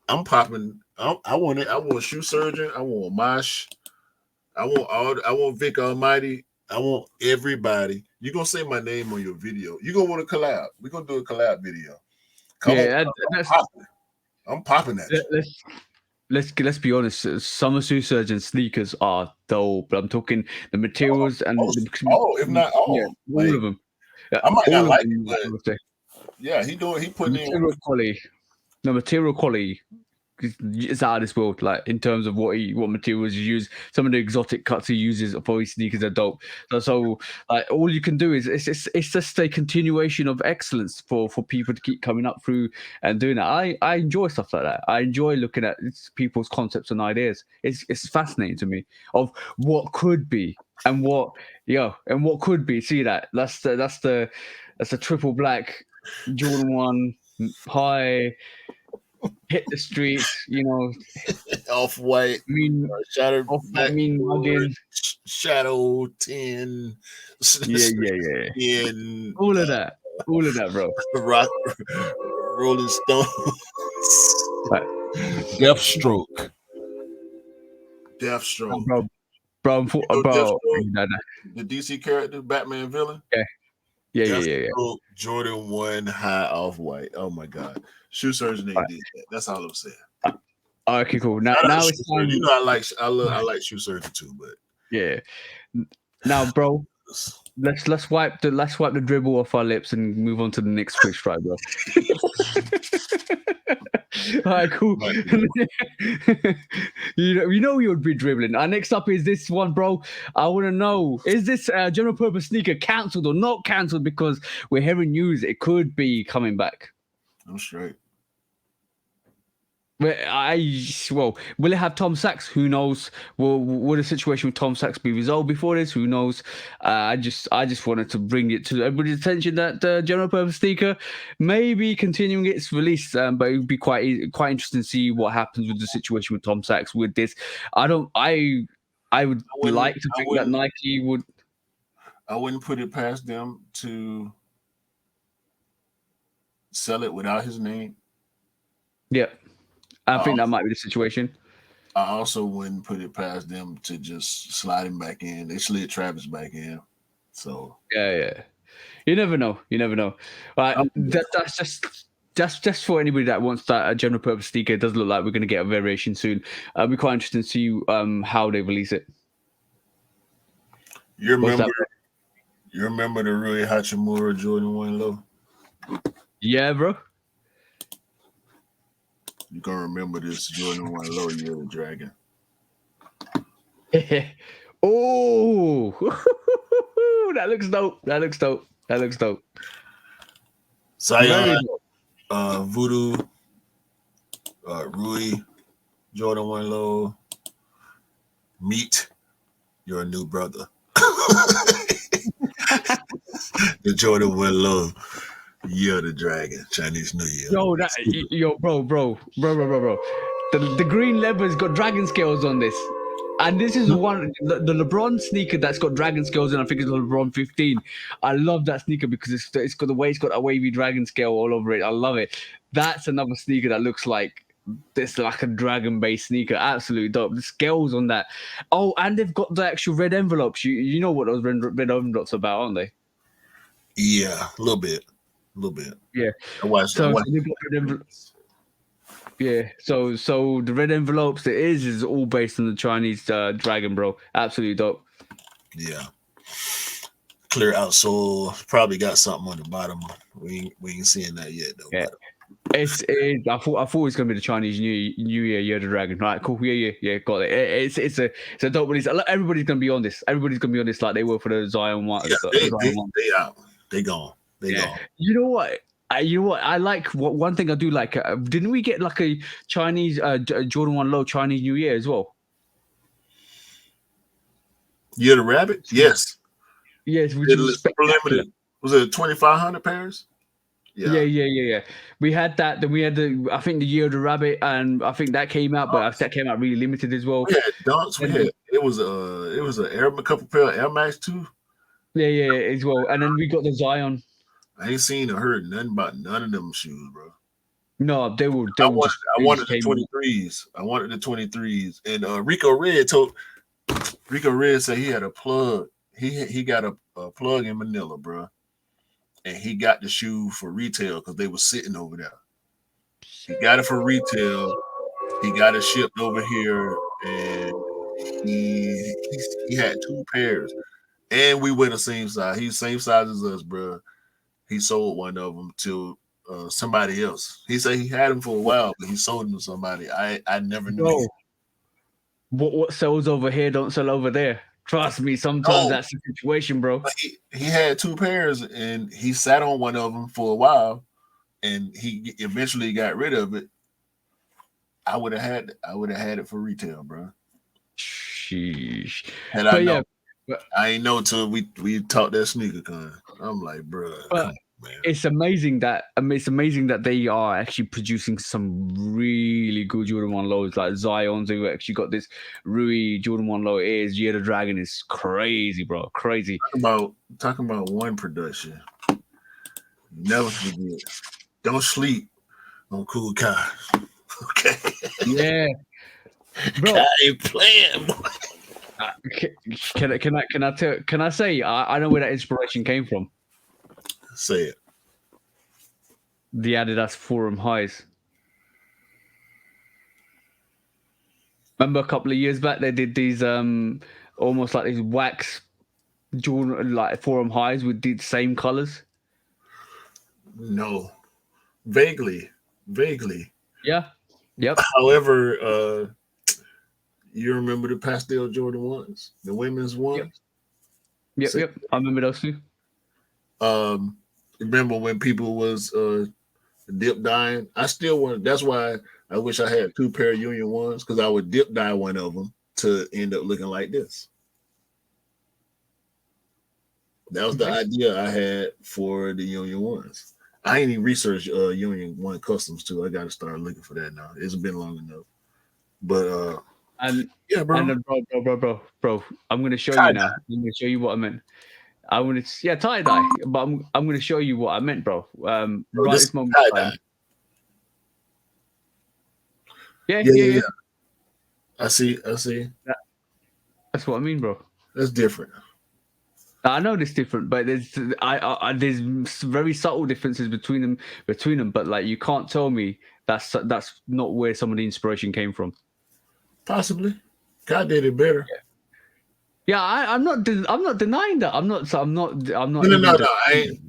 I'm popping. I want it. I want shoe surgeon. I want Mosh. I want Vic Almighty. I want everybody. You're gonna say my name on your video. You're gonna want to collab. We're gonna do a collab video. I'm popping that. Let's be honest. Summer shoe surgeon sneakers are dope. But I'm talking the materials and if not all, all of them. I might not like it, but yeah, he putting material quality. The material quality is out of this world. Like in terms of what materials you use, some of the exotic cuts he uses for his sneakers are dope. So like all you can do is it's just a continuation of excellence for people to keep coming up through and doing that. I enjoy stuff like that. I enjoy looking at people's concepts and ideas. It's fascinating to me of what could be and what could be. See that's the triple black Jordan 1 high. Hit the streets, off white, shadow, shadow 10, yeah, all of that, bro. Rock, Rolling Stones, Deathstroke, bro, the DC character, Batman villain, yeah. Jordan 1 high off white. Oh my god, shoe surgeon ain't did that. That's all I'm saying. Okay, cool. Now it's time. I like shoe surgeon too, but yeah. Now, bro, let's wipe the dribble off our lips and move on to the next quick strike, bro. All right, cool. you know you would be dribbling. Next up is this one, bro. I want to know, is this general purpose sneaker cancelled or not cancelled? Because we're hearing news it could be coming back. I'm straight. Will it have Tom Sachs? Who knows? Will the situation with Tom Sachs be resolved before this? Who knows? I just wanted to bring it to everybody's attention that general purpose sneaker may be continuing its release, but it would be quite interesting to see what happens with the situation with Tom Sachs with this. I would like to think that Nike would. I wouldn't put it past them to sell it without his name. Yeah. I think that might be the situation. I also wouldn't put it past them to just slide him back in. They slid Travis back in. So yeah. You never know. That's just for anybody that wants that general purpose sneaker. It does look like we're going to get a variation soon. It'll be quite interesting to see how they release it. You remember the Rui Hachimura Jordan 1 low? Yeah, bro. You're going to remember this Jordan 1 low Year of the Dragon. Oh, that looks dope. Zion, Voodoo, Rui, Jordan 1 low, Meat, You're a new brother. The Jordan 1 Low. Year of the Dragon. Chinese New Year. Bro. The green leather's got dragon scales on this. And this is one the LeBron sneaker that's got dragon scales in. I think it's the LeBron 15. I love that sneaker because it's got the way it's got a wavy dragon scale all over it. I love it. That's another sneaker that looks like this, like a dragon based sneaker. Absolutely dope. The scales on that. Oh, and they've got the actual red envelopes. You know what those red envelopes are about, aren't they? Yeah, a little bit. Yeah. I watched So they've got red envelopes. Yeah, so the red envelopes it is all based on the Chinese dragon, bro. Absolutely dope. Yeah. Clear outsole. Probably got something on the bottom. We ain't seeing that yet though. Yeah. I thought it was gonna be the Chinese New Year, Year of the Dragon. Right, cool. Yeah, got it. It's a dope release. Everybody's gonna be on this. Everybody's gonna be on this like they were for the Zion one. Yeah, they out. They gone. Gone. You know what? I like one thing I do like. Didn't we get like a Chinese Jordan 1 Low Chinese New Year as well? Year of the Rabbit? Yes. Yes, which was spectacular. Was it 2,500 pairs? Yeah. We had that. Then we had I think the Year of the Rabbit, and I think that came out, but that came out really limited as well. We had dunks. It was a couple pair of Air Max too. Yeah, as well. And then we got the Zion. I ain't seen or heard nothing about none of them shoes, bro. No, they were. I wanted the 23s. I wanted the 23s. And Rico Red said he had a plug. He got a plug in Manila, bro. And he got the shoe for retail because they were sitting over there. He got it for retail. He got it shipped over here, and he had 2 pairs. And we wear the same size. He's same size as us, bro. He sold one of them to somebody else. He said he had them for a while, but he sold them to somebody. I never knew. What sells over here don't sell over there. Trust me, sometimes that's the situation, bro. He had 2 pairs, and he sat on one of them for a while, and he eventually got rid of it. I would have had it for retail, bro. Sheesh. And I know. I ain't know till we taught that sneaker con. I'm like, bro. It's amazing that they are actually producing some really good Jordan 1 Lows like Zions. Who actually got this Rui Jordan 1 Low Airs. Year of the Dragon is crazy, bro. Crazy. Talking about one production. Never forget. Don't sleep on Cool Kai. Okay. Yeah. Bro, I ain't playing, boy. Can I say I know where that inspiration came from? Say it. The Adidas Forum Highs. Remember a couple of years back they did these almost like these wax Jordan like Forum Highs with the same colors? No. Vaguely. Yeah. Yep. However, you remember the pastel Jordan ones, the women's ones? Yep. I remember those too. Remember when people was dip dyeing? I still want. That's why I wish I had 2 pair of Union ones because I would dip dye one of them to end up looking like this. That was the idea I had for the Union ones. I ain't even researched Union 1 customs too. I got to start looking for that now. It's been long enough. But yeah, bro. And bro, I'm gonna show you now. I'm gonna show you what I meant. Tie dye, but I'm gonna show you what I meant, bro. Right this moment. Yeah. I see. That's what I mean, bro. That's different. I know it's different, but there's very subtle differences between them. But like, you can't tell me that's not where some of the inspiration came from. Possibly, God did it better. Yeah, I'm not denying that. I'm not.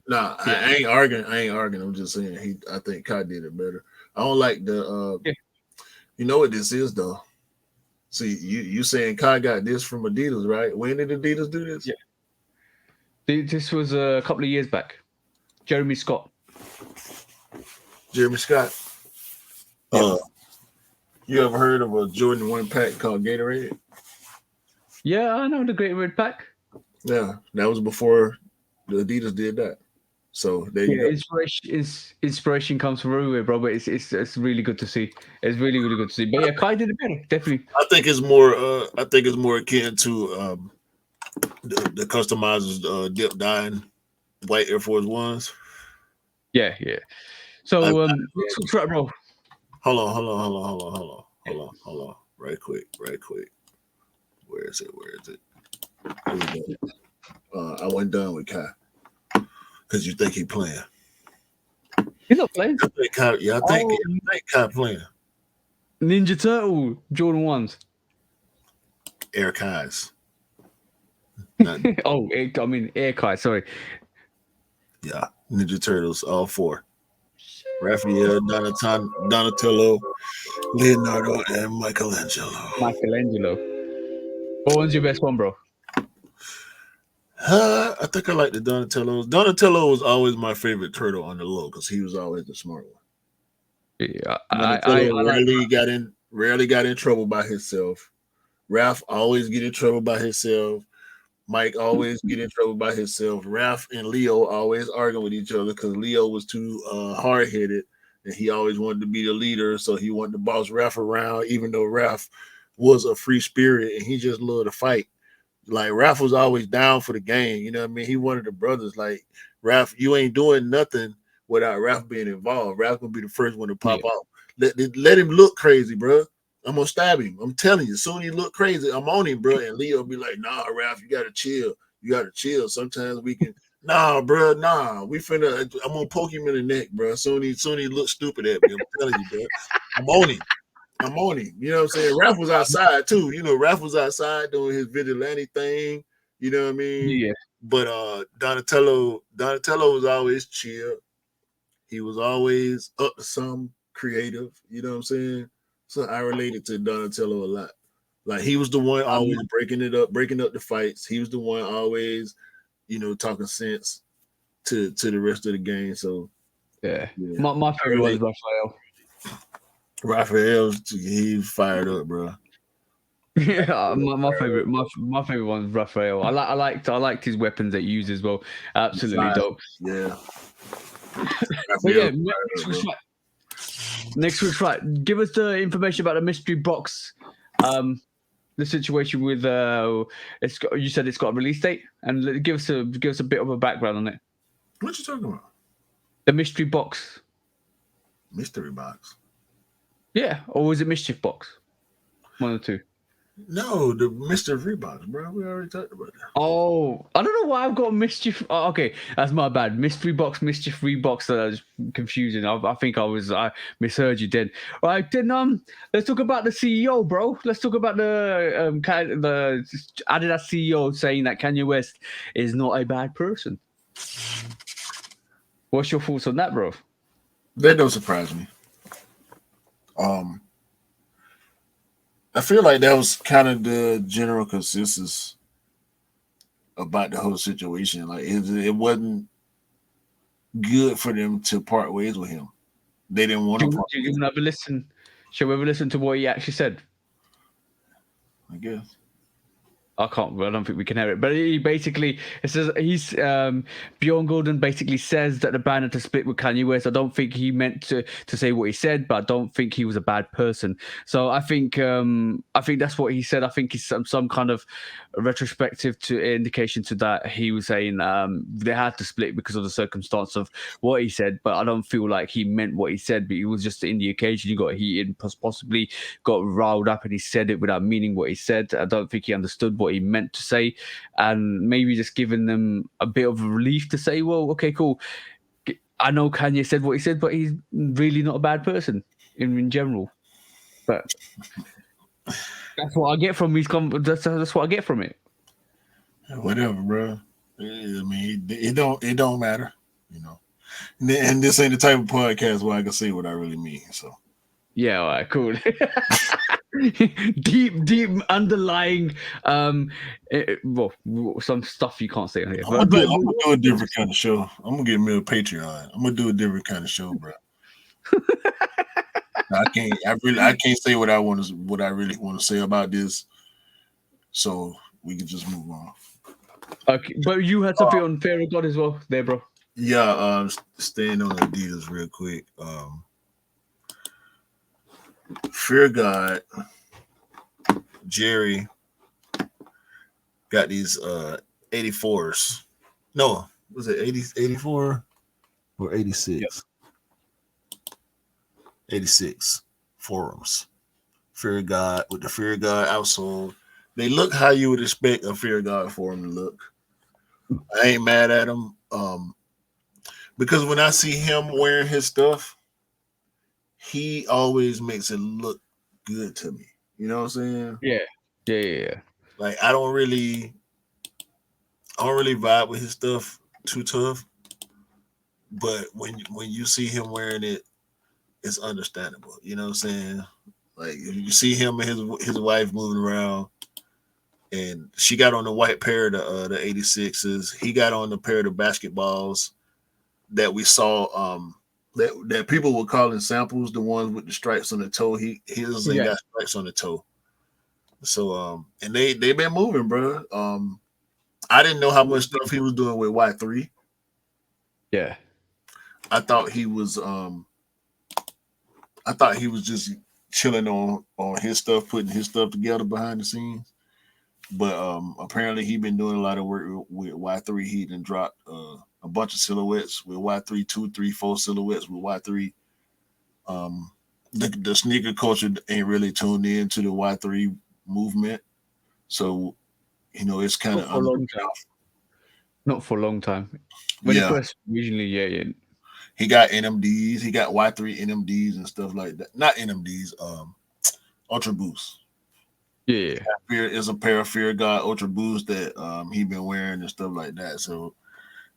No. I ain't arguing. I'm just saying I think Kai did it better. I don't like the. You know what this is though. See, you saying Kai got this from Adidas, right? When did Adidas do this? Yeah. This was a couple of years back. Jeremy Scott. You ever heard of a Jordan 1 pack called Gatorade? Yeah, I know the Great Red Pack. Yeah, that was before the Adidas did that. So there you Yeah, go. inspiration comes from everywhere, bro. But it's really good to see. It's really really good to see. But yeah, Kai did it better, definitely. I think it's more. I think it's more akin to the customizers dip dying white Air Force Ones. Yeah, yeah. I, So let's switch right, bro. hold on. Right quick. Where is it? Here we go. I went done with Kai because you think he playing. He's not playing. I think Kai, yeah, I think Kai playing. Ninja Turtle Jordan ones. Air Kai's. Not, Oh, I mean Air Kai. Sorry. yeah, Ninja Turtles, all four. Raphael, Donatello, Leonardo, and Michelangelo. Michelangelo. What one's your best one, bro? I think I like the Donatellos. Donatello was always my favorite turtle on the low because he was always the smart one. Yeah, Donatello I like. rarely got in trouble by himself. Ralph always get in trouble by himself. Mike always get in trouble by himself. Raph and Leo always arguing with each other because Leo was too hard headed and he always wanted to be the leader, so he wanted to boss Raph around, even though Raph was a free spirit and he just loved to fight. Like Raph was always down for the game, you know what I mean? He wanted the brothers like Raph, you ain't doing nothing without Raph being involved. Raph gonna be the first one to pop out. Let him look crazy, bro. I'm gonna stab him. I'm telling you, soon he look crazy, I'm on him, bro. And Leo be like, nah, Ralph, you gotta chill. You gotta chill. Sometimes we can, nah, bro, nah. I'm gonna poke him in the neck, bro. Soon he look stupid at me. I'm telling you, bro. I'm on him. You know what I'm saying? Ralph was outside too. You know, Ralph was outside doing his vigilante thing. You know what I mean? Yeah. But Donatello was always chill. He was always up to some creative. You know what I'm saying? So I related to Donatello a lot. Like he was the one always breaking up the fights. He was the one always, talking sense to the rest of the game. So Yeah. My favorite one is Raphael. Raphael's he's fired up, bro. Yeah, my favorite one is Raphael. I liked his weapons that he used as well. Absolutely dope. Yeah. But yeah, next week's right. Give us the information about the mystery box. The situation with you said it's got a release date, and give us a bit of a background on it. What you talking about? The mystery box. Mystery box. Yeah, or was it mischief box? One or two. No, the mystery box, bro. We already talked about that. Oh, I don't know why I've got mischief. Oh, okay, that's my bad. Mystery box, mischief box. That's confusing. I think I misheard you. Then, all right. Then let's talk about the CEO, bro. Let's talk about the Adidas CEO saying that Kanye West is not a bad person. What's your thoughts on that, bro? That don't surprise me. I feel like that was kind of the general consensus about the whole situation. Like it wasn't good for them to part ways with him. They didn't want to part ways. Shall we ever listen to what he actually said? I guess. I don't think we can hear it. But it says Bjorn Gordon basically says that the band had to split with Kanye West. I don't think he meant to say what he said, but I don't think he was a bad person. So I think that's what he said. I think it's some kind of retrospective to indication to that. He was saying they had to split because of the circumstance of what he said, but I don't feel like he meant what he said. But it was just in the occasion he got heated, possibly got riled up, and he said it without meaning what he said. I don't think he understood what he meant to say, and maybe just giving them a bit of relief to say, well, okay, cool. I know Kanye said what he said, but he's really not a bad person in general. But that's what I get from his that's what I get from it. Whatever, bro. I mean, it don't matter, And this ain't the type of podcast where I can say what I really mean. So yeah, all right, cool. deep underlying some stuff you can't say on here. I'm gonna do a different kind of show. I'm gonna get me a Patreon. I'm gonna do a different kind of show, bro. I can't say what I really want to say about this. So we can just move on. Okay, but you had something on Fear of God as well, there, bro. Yeah, staying on Adidas real quick. Fear of God, Jerry got these 84s. No, was it 84 or 86? Yep. 86 forums. Fear of God with the Fear of God outsole. They look how you would expect a Fear of God forum to look. I ain't mad at him. Because when I see him wearing his stuff, he always makes it look good to me. You know what I'm saying? Yeah. Like I don't really vibe with his stuff too tough. But when you see him wearing it, it's understandable. You know what I'm saying? Like if you see him and his wife moving around, and she got on the white pair of the 86s. He got on the pair of the basketballs that we saw. That people were calling samples, the ones with the stripes on the toe. His ain't got stripes on the toe. So and they been moving, bro. I didn't know how much stuff he was doing with Y3. Yeah. I thought he was just chilling on his stuff, putting his stuff together behind the scenes. But apparently he been doing a lot of work with Y3. He done dropped a bunch of silhouettes with Y3, 2, 3, 4 silhouettes with Y3. The sneaker culture ain't really tuned in to the Y3 movement. So, it's kind of not for a long time. When he first originally, yeah. He got NMDs. He got Y3 NMDs and stuff like that. Not NMDs, Ultra Boost. Yeah. Is a pair of Fear God Ultra Boost that he been wearing and stuff like that. So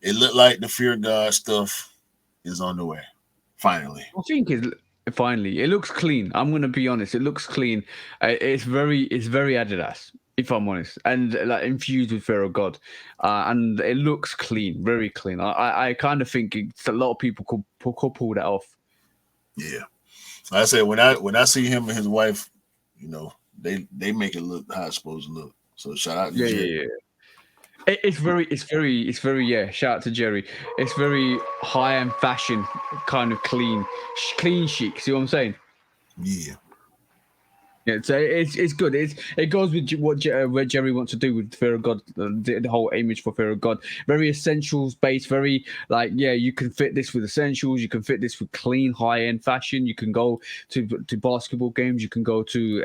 it looked like the Fear God stuff is on the way. Finally. I think it looks clean. I'm gonna be honest. It looks clean. It's very Adidas, if I'm honest, and like infused with Fear of God, and it looks clean, very clean. I kind of think a lot of people could pull that off. Yeah, like I said, when I see him and his wife, they make it look how it's supposed to look. So shout out to Jerry. Yeah. It's very shout out to Jerry. It's very high-end fashion, kind of clean chic. See what I'm saying? Yeah. Yeah, so it's good. It goes with what Jerry wants to do with Fear of God, the whole image for Fear of God. Very essentials based, very you can fit this with essentials. You can fit this with clean high end fashion. You can go to basketball games. You can go to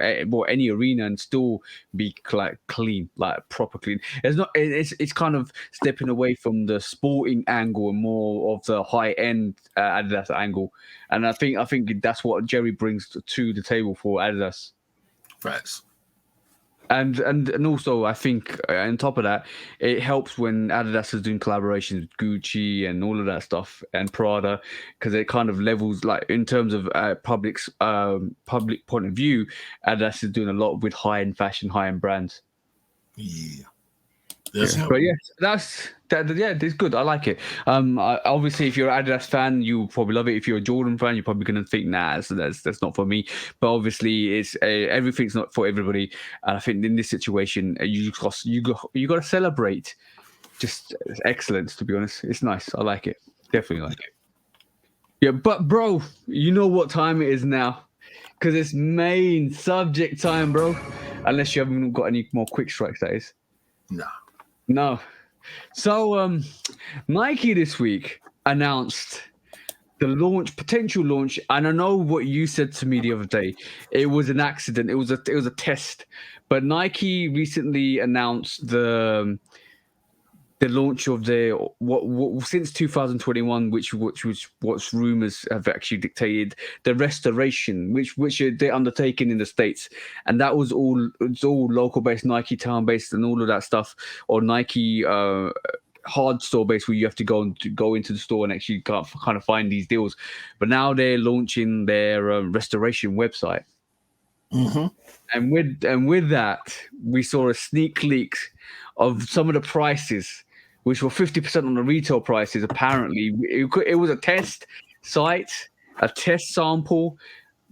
any arena and still be clean, like proper clean. It's kind of stepping away from the sporting angle and more of the high end Adidas angle. And I think that's what Jerry brings to the table for Adidas. Facts. And also, I think on top of that, it helps when Adidas is doing collaborations with Gucci and all of that stuff and Prada, because it kind of levels, like in terms of public point of view, Adidas is doing a lot with high-end fashion, high-end brands. Yeah. But that's good. I like it. Obviously, if you're an Adidas fan, you probably love it. If you're a Jordan fan, you're probably gonna think, nah, that's not for me. But obviously, it's everything's not for everybody. And I think in this situation, you got to celebrate just excellence. To be honest, it's nice. I like it. Definitely like it. Yeah, but bro, you know what time it is now, because it's main subject time, bro. Unless you haven't got any more quick strikes, that is. No. So Nike this week announced the potential launch, and I know what you said to me the other day. It was an accident. It was a test. But Nike recently announced the launch of their what since 2021, which what's rumors have actually dictated the restoration, which they're undertaking in the States, and that was all local based, Nike town based, and all of that stuff, or Nike hard store based, where you have to go into the store and actually kind of find these deals. But now they're launching their restoration website. Mm-hmm. And with that, we saw a sneak leak of some of the prices, which were 50% on the retail prices. Apparently, it was a test site, a test sample.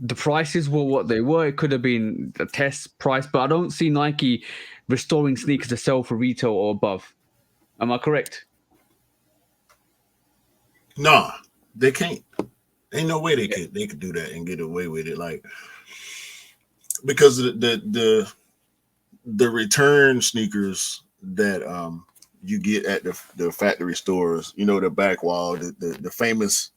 The prices were what they were. It could have been a test price, but I don't see Nike restoring sneakers to sell for retail or above. Am I correct? Nah, they can't. Ain't no way they could do that and get away with it. Like, because the return sneakers that you get at the factory stores, you know, the back wall, the famous,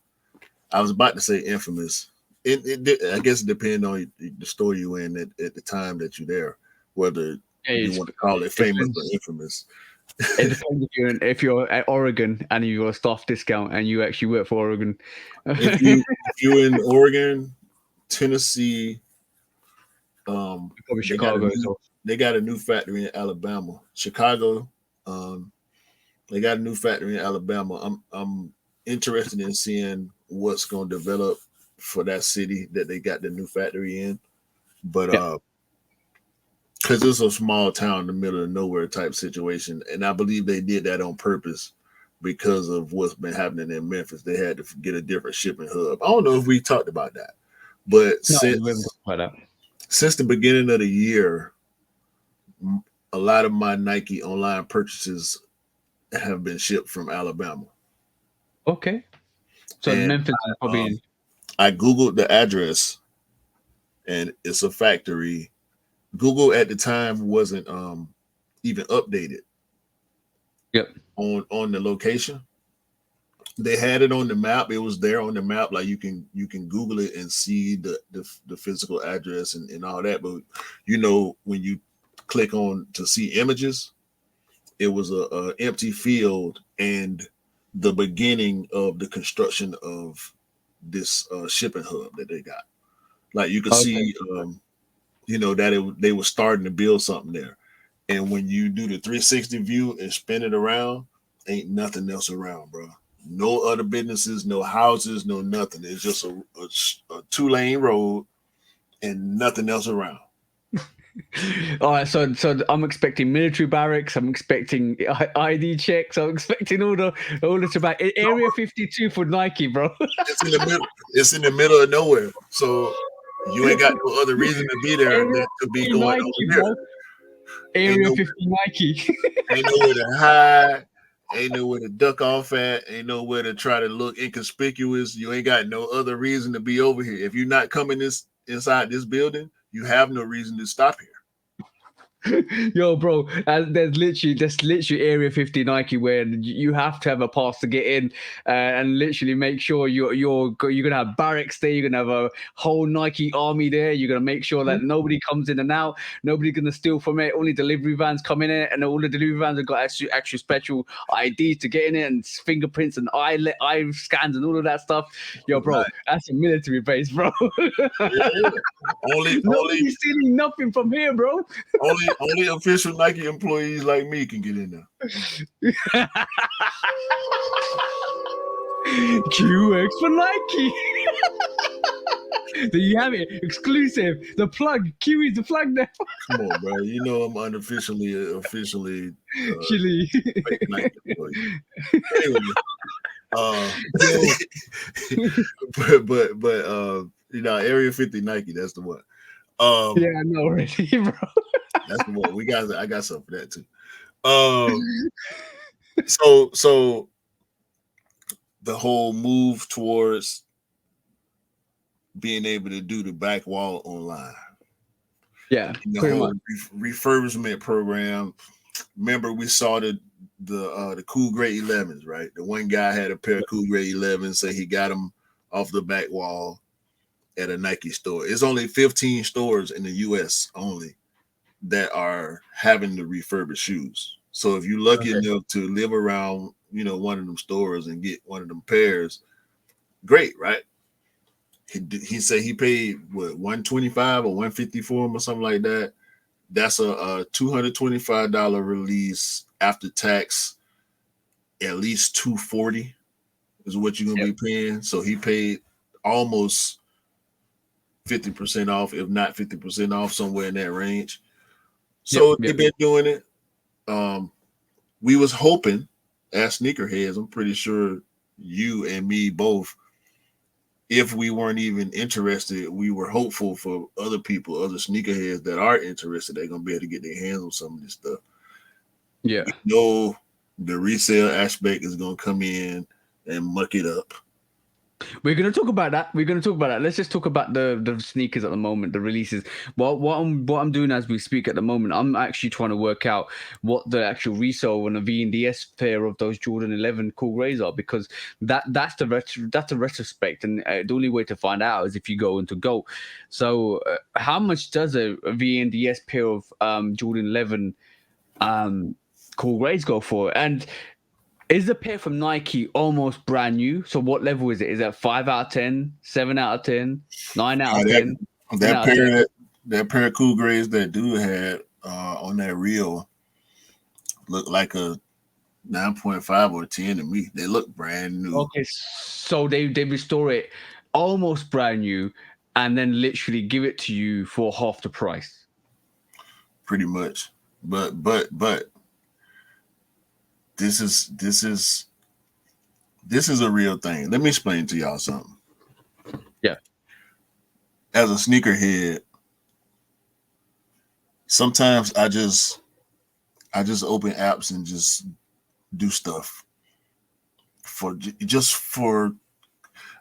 I was about to say infamous. I guess it depends on the store you in at the time that you're there, whether you want to call it famous or infamous. It depends if you're at Oregon and you got a staff discount and you actually work for Oregon. if you're in Oregon, Tennessee, probably Chicago as well. They got a new factory in Alabama. Chicago, they got a new factory in Alabama. I'm interested in seeing what's going to develop for that city that they got the new factory in. But because it's a small town in the middle of nowhere type situation, and I believe they did that on purpose because of what's been happening in Memphis. They had to get a different shipping hub. I don't know if we talked about that, but since the beginning of the year, a lot of my Nike online purchases have been shipped from Alabama. Okay. So and Memphis is probably... I Googled the address, and it's a factory. Google at the time wasn't even updated. Yep. On the location. They had it on the map. It was there on the map. Like you can Google it and see the physical address and all that. But you know, when you click on to see images, it was a empty field and the beginning of the construction of this shipping hub that they got. Like you could see, you know, that they were starting to build something there. And when you do the 360 view and spin it around, ain't nothing else around, bro. No other businesses, no houses, no nothing. It's just a 2-lane road and nothing else around. All right, so I'm expecting military barracks. I'm expecting ID checks. I'm expecting all the tobacco. Area 52 for Nike, bro. It's in the middle. It's in the middle of nowhere. So you ain't got no other reason to be there than to be going Nike, over there. Bro. Area 50 Nike. Ain't nowhere to hide. Ain't nowhere to duck off at. Ain't nowhere to try to look inconspicuous. You ain't got no other reason to be over here. If you're not coming inside this building, you have no reason to stop here. Yo, bro, there's literally Area 50 Nike where you have to have a pass to get in, and literally make sure you're gonna have barracks there. You're gonna have a whole Nike army there. You're gonna make sure that nobody comes in and out. Nobody's gonna steal from it. Only delivery vans come in it, and all the delivery vans have got actual special IDs to get in it, and fingerprints and eye scans and all of that stuff. Yo, bro, that's a military base, bro. Nobody's stealing nothing from here, bro. Only official Nike employees like me can get in there. QX for Nike. There you have it, exclusive. The plug. Q is the plug now. Come on, bro. You know I'm unofficially Nike employee. Anyway, but you know, Area 50 Nike. That's the one. Yeah, I know already, bro. That's the one. I got something for that too. So the whole move towards being able to do the back wall online. Yeah, the whole refurbishment program. Remember, we saw the Cool Gray 11s, right? The one guy had a pair of Cool Gray 11s, so he got them off the back wall at a Nike store. It's only 15 stores in the US only that are having the refurbished shoes. So if you're lucky enough to live around, you know, one of them stores and get one of them pairs, great, right? He said he paid what, $125 or $150 for them or something like that. That's a $225 release after tax. At least $240 is what you're gonna be paying. So he paid almost 50% off, if not 50% off, somewhere in that range. So they've been doing it. We was hoping as sneakerheads, I'm pretty sure you and me both if we weren't even interested, we were hopeful for other people, other sneakerheads that are interested, they're gonna be able to get their hands on some of this stuff. Yeah. We know the resale aspect is gonna come in and muck it up. We're gonna talk about that. Let's just talk about the sneakers at the moment, the releases. What I'm doing as we speak at the moment, I'm actually trying to work out what the actual resale on a V&DS pair of those Jordan 11 Cool Grays are, because that's the retrospect, and the only way to find out is if you go into GOAT. So how much does a V&DS pair of Jordan 11 Cool Grays go for? And is the pair from Nike almost brand new? So what level is it? Is it 5 out of 10, 7 out of 10, 9 out of 10? That pair of Cool Grays that dude had on that reel looked like a 9.5 or 10 to me. They look brand new. Okay, so they restore it almost brand new and then literally give it to you for half the price. Pretty much. But this is a real thing. Let me explain to y'all something. Yeah. As a sneakerhead, sometimes I just open apps and just do stuff for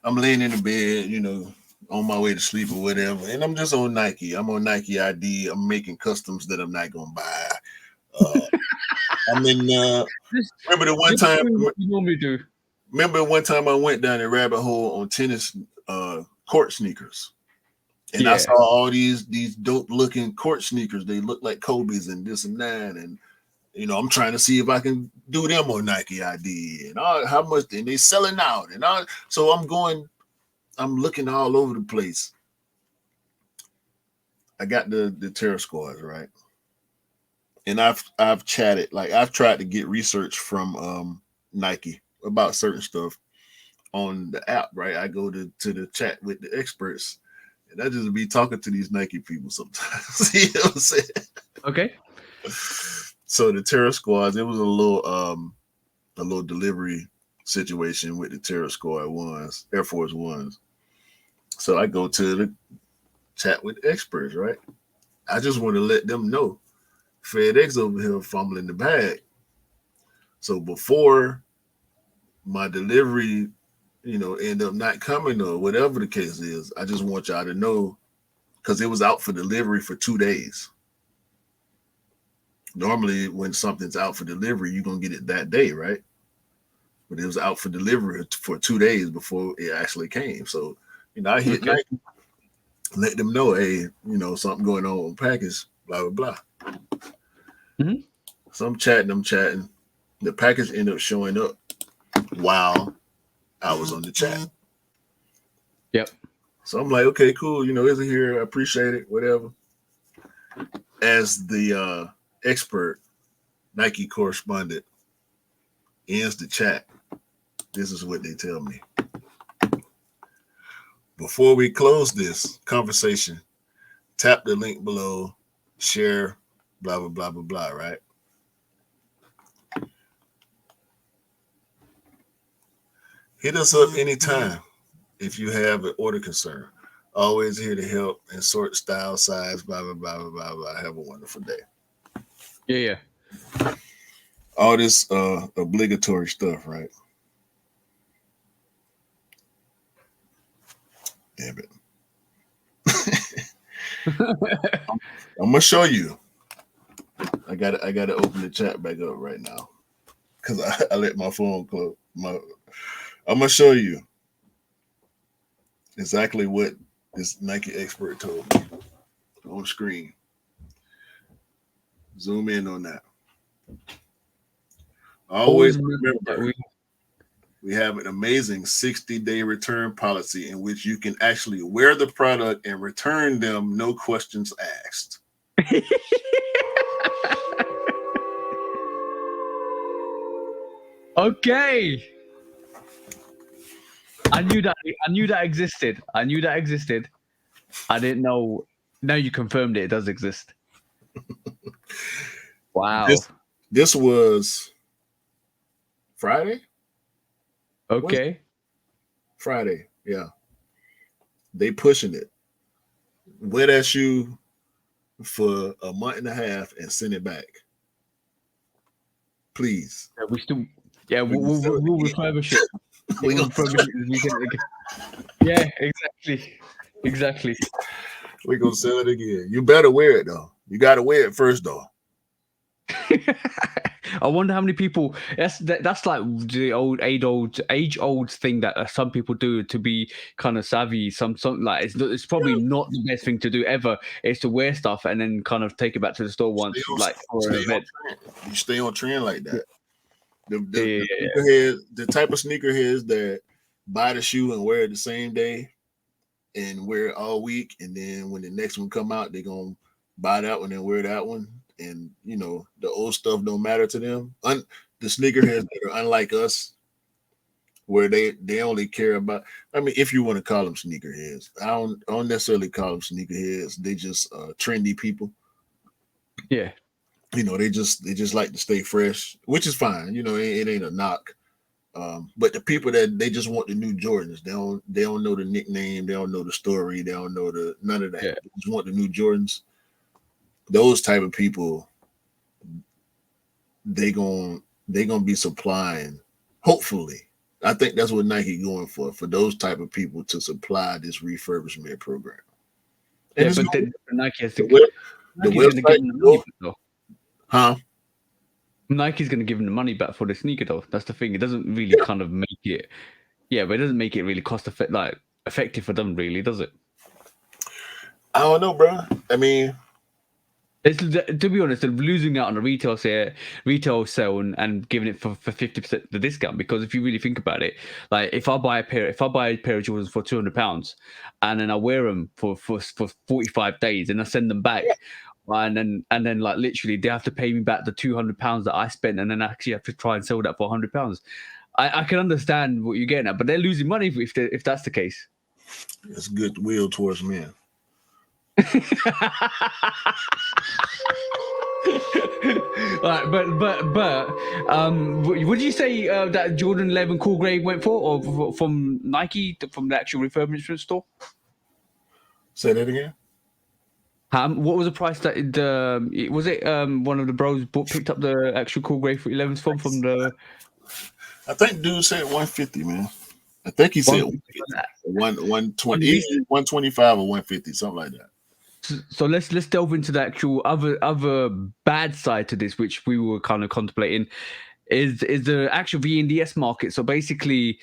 I'm laying in the bed, you know, on my way to sleep or whatever, and I'm just on Nike. I'm on Nike ID. I'm making customs that I'm not gonna buy. I'm in. Remember the one time? What you normally do? Remember one time I went down a rabbit hole on tennis court sneakers, and I saw all these dope looking court sneakers. They look like Kobe's and this and that, and you know I'm trying to see if I can do them on Nike ID and all, how much and they selling out and all. So I'm looking all over the place. I got the Terror Squads, right? And I've chatted, like I've tried to get research from Nike about certain stuff on the app, right? I go to the chat with the experts, and I just be talking to these Nike people sometimes. You know what I'm saying? Okay. So the Terror Squads, it was a little delivery situation with the Terror Squad ones, Air Force Ones. So I go to the chat with the experts, right? I just want to let them know FedEx over here fumbling the bag. So before my delivery, you know, end up not coming or whatever the case is, I just want y'all to know, because it was out for delivery for 2 days. Normally when something's out for delivery, you're going to get it that day, right? But it was out for delivery for 2 days before it actually came. So, you know, I hit Nike, let them know, hey, you know, something going on with package, blah, blah, blah. Mm-hmm. So I'm chatting. The package ended up showing up while I was on the chat. Yep. So I'm like, okay, cool. You know, is it here? I appreciate it. Whatever. As the expert Nike correspondent ends the chat, this is what they tell me. Before we close this conversation, tap the link below, share, blah, blah, blah, blah, blah, right? Hit us up anytime if you have an order concern. Always here to help and sort style, size, blah, blah, blah, blah, blah, blah. Have a wonderful day. Yeah. All this obligatory stuff, right? Damn it. I'm gonna show you. I gotta open the chat back up right now because I let my phone close. I'm gonna show you exactly what this Nike expert told me on screen. Zoom in on that. Always remember, we have an amazing 60-day return policy in which you can actually wear the product and return them, no questions asked. Okay. I knew that existed. I didn't know. Now you confirmed it. It does exist. Wow. This was Friday? Okay. Friday, yeah. They pushing it. Wear that shoe for a month and a half and send it back, please. Yeah, we still, yeah, We can sell it we'll again. refurbish it. We We'll gonna sell refurbish it this weekend again. Yeah, exactly. We gonna sell it again. You better wear it though. You gotta wear it first though. I wonder how many people. That's like the age old thing that some people do to be kind of savvy. Something like it's probably not the best thing to do ever. Is to wear stuff and then kind of take it back to the store once, like for an event. You stay on trend like that. The Yeah. sneakerheads, the type of sneakerheads that buy the shoe and wear it the same day and wear it all week, and then when the next one come out, they're gonna buy that one and wear that one. And you know, the old stuff don't matter to them. The sneakerheads that are unlike us, where they only care about. I mean, if you want to call them sneakerheads, I don't necessarily call them sneakerheads. They just trendy people. Yeah. You know, they just like to stay fresh, which is fine. You know, it ain't a knock. But the people that they just want the new Jordans, they don't know the nickname, they don't know the story, they don't know none of that. Yeah. They just want the new Jordans. Those type of people, they gonna be supplying. Hopefully, I think that's what Nike going for those type of people to supply this refurbishment program. Yeah, but then Nike has to. the Nike's going to give them the money back, though. Huh? Nike's going to give them the money back for the sneaker, though. That's the thing. It doesn't really kind of make it. Yeah, but it doesn't make it really effective for them, really, does it? I don't know, bro. I mean, to be honest, they're losing out on a retail sale and giving it for 50% the discount. Because if you really think about it, like if I buy a pair of Jordans for £200 and then I wear them for 45 days and I send them back, and then like literally they have to pay me back the £200 that I spent, and then I actually have to try and sell that for £100. I can understand what you're getting at, but they're losing money if that's the case. It's goodwill towards men. Right, but would you say that Jordan 11 Cool Grey went for, or from Nike, from the actual refurbishment store? Say that again. What was the price that was it one of the bros picked up the actual Cool Grey for 11s from the? I think dude said 150, man. I think he said 120, 125 or 150, something like that. So let's delve into the actual other bad side to this, which we were kind of contemplating, is the actual VNDS market. So basically,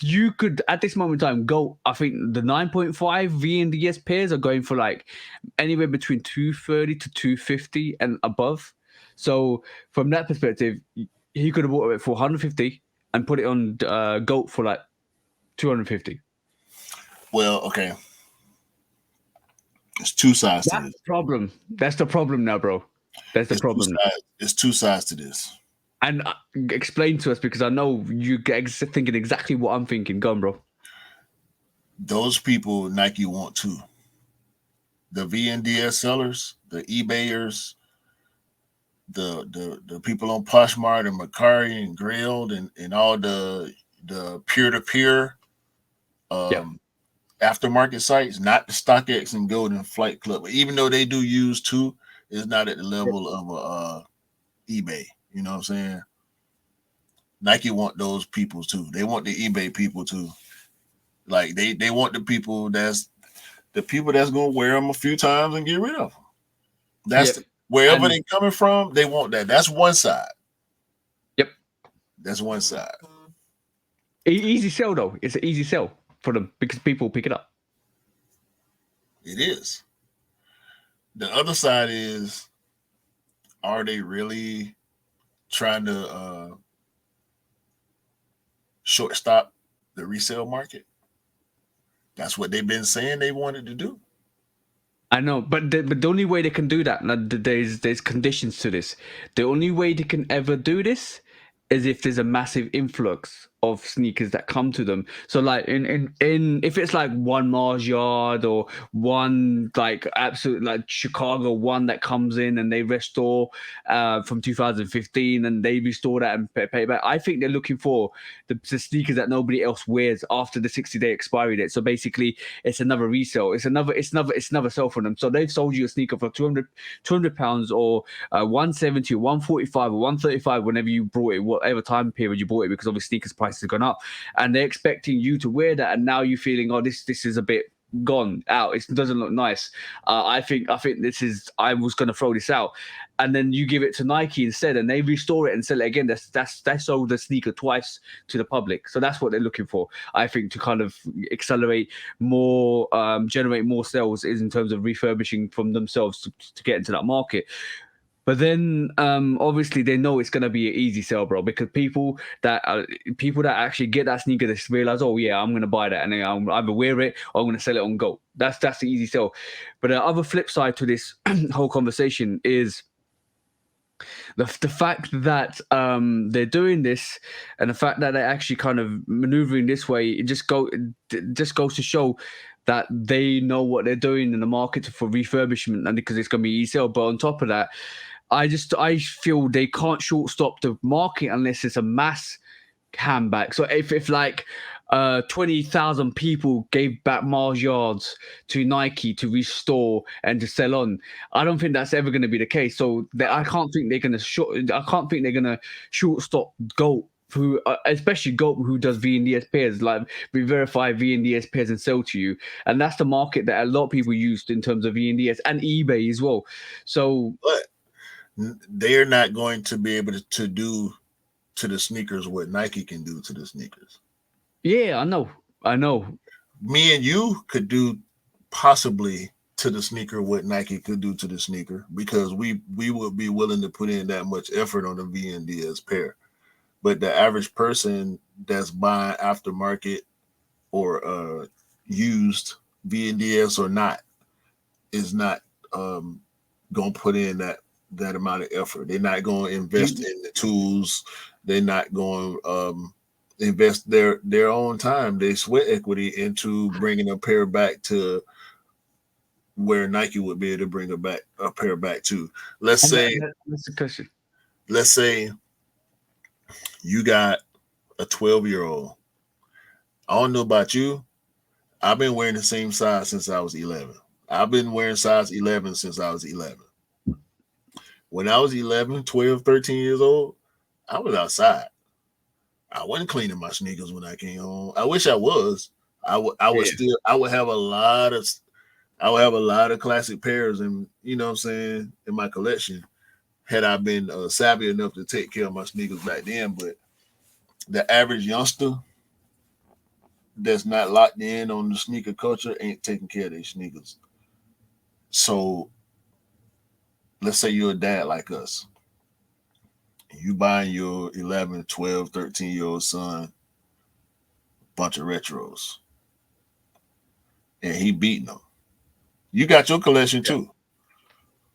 you could at this moment in time go. I think the 9.5 VNDS pairs are going for like anywhere between 230 to 250 and above. So from that perspective, he could have bought it for 150 and put it on GOAT for like 250. Well, okay. It's two sides to this. Problem. That's the problem now, bro. That's the problem. It's two sides to this. And explain to us, because I know you thinking exactly what I'm thinking. Go on, bro. Those people Nike want too. The VNDS sellers, the eBayers, the people on Poshmark and Mercari and Grailed and all the peer-to-peer aftermarket sites, not the StockX and Golden Flight Club. Even though they do use too, it's not at the level of eBay. You know what I'm saying? Nike want those people too. They want the eBay people too. Like they want the people that's gonna wear them a few times and get rid of them. That's wherever they're coming from. They want that. That's one side. Yep, that's one side. Easy sell though. It's an easy sell for them because people pick it up. It is. The other side is, are they really trying to shortstop the resale market? That's what they've been saying they wanted to do. I know, but the only way they can do that, there's conditions to this. The only way they can ever do this is if there's a massive influx of sneakers that come to them. So like in if it's like one Mars Yard or one like absolute like Chicago one that comes in and they restore from 2015 and they restore that and pay back. I think they're looking for the sneakers that nobody else wears after the 60-day expiry date. So basically it's another resale. It's another sell for them. So they've sold you a sneaker for 200 pounds or 170, 145 or 135 whenever you brought it, whatever time period you bought it, because obviously sneakers prices have gone up and they're expecting you to wear that, and now you're feeling, oh, this is a bit gone out, it doesn't look nice. I think this is, I was going to throw this out, and then you give it to Nike instead and they restore it and sell it again. That's sold the sneaker twice to the public. So that's what they're looking for, I think, to kind of accelerate more, generate more sales, is in terms of refurbishing from themselves to get into that market. But then, obviously, they know it's gonna be an easy sell, bro, because people that actually get that sneaker, they realize, oh yeah, I'm gonna buy that, and then I'll either wear it or I'm gonna sell it on Go. That's the easy sell. But the other flip side to this whole conversation is the fact that they're doing this, and the fact that they're actually kind of maneuvering this way. It just goes to show that they know what they're doing in the market for refurbishment, and because it's going to be easy sell. But on top of that, I feel they can't short stop the market unless it's a mass handbag. So if like 20,000 people gave back Mars Yards to Nike to restore and to sell on, I don't think that's ever going to be the case. So I can't think they're going to short stop Goat, who especially Goat, who does VNDS pairs, like we verify VNDS pairs and sell to you, and that's the market that a lot of people used in terms of VNDS and eBay as well. So, but they're not going to be able to do to the sneakers what Nike can do to the sneakers. Yeah, I know. Me and you could do possibly to the sneaker what Nike could do to the sneaker, because we would be willing to put in that much effort on the VNDS pair. But the average person that's buying aftermarket or used, VNDS or not, is not going to put in that amount of effort. They're not going to invest in the tools. They're not going to invest their own time, their sweat equity into bringing a pair back to where Nike would be able to bring a pair back to. Let's say you got a 12-year-old. I don't know about you. I've been wearing the same size since I was 11. I've been wearing size 11 since I was 11. When I was 11, 12, 13 years old, I was outside. I wasn't cleaning my sneakers when I came home. I wish I was. I would have a lot of classic pairs, and you know what I'm saying, in my collection, had I been savvy enough to take care of my sneakers back then. But the average youngster that's not locked in on the sneaker culture ain't taking care of their sneakers. So let's say you're a dad like us. You buying your 11, 12, 13-year-old son a bunch of retros, and he beating them. You got your collection too,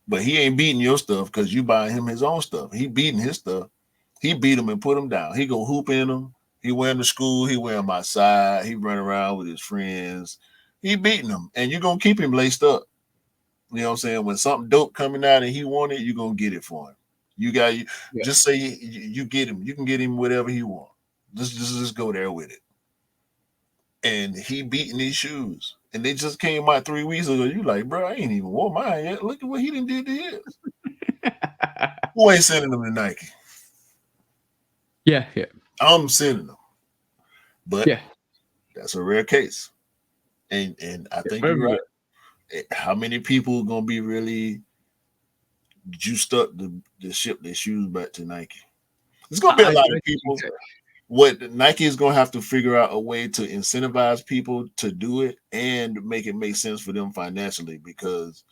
but he ain't beating your stuff because you buying him his own stuff. He beating his stuff. He beat them and put them down. He go hoop in them. He wear them to school. He wear them outside. He run around with his friends. He beating them, and you're gonna keep him laced up. You know what I'm saying? When something dope coming out and he want it, you're gonna get it for him. Just say you get him. You can get him whatever he want. Just go there with it. And he beating these shoes, and they just came out 3 weeks ago. You like, bro, I ain't even wore mine yet. Look at what he done did to his. Who ain't sending them to Nike? Yeah. I'm sending them, but that's a rare case. And I think you're right. How many people are gonna be really juiced up to ship their shoes back to Nike? There's gonna be a lot of people. What Nike is gonna have to figure out a way to incentivize people to do it and make it make sense for them financially, because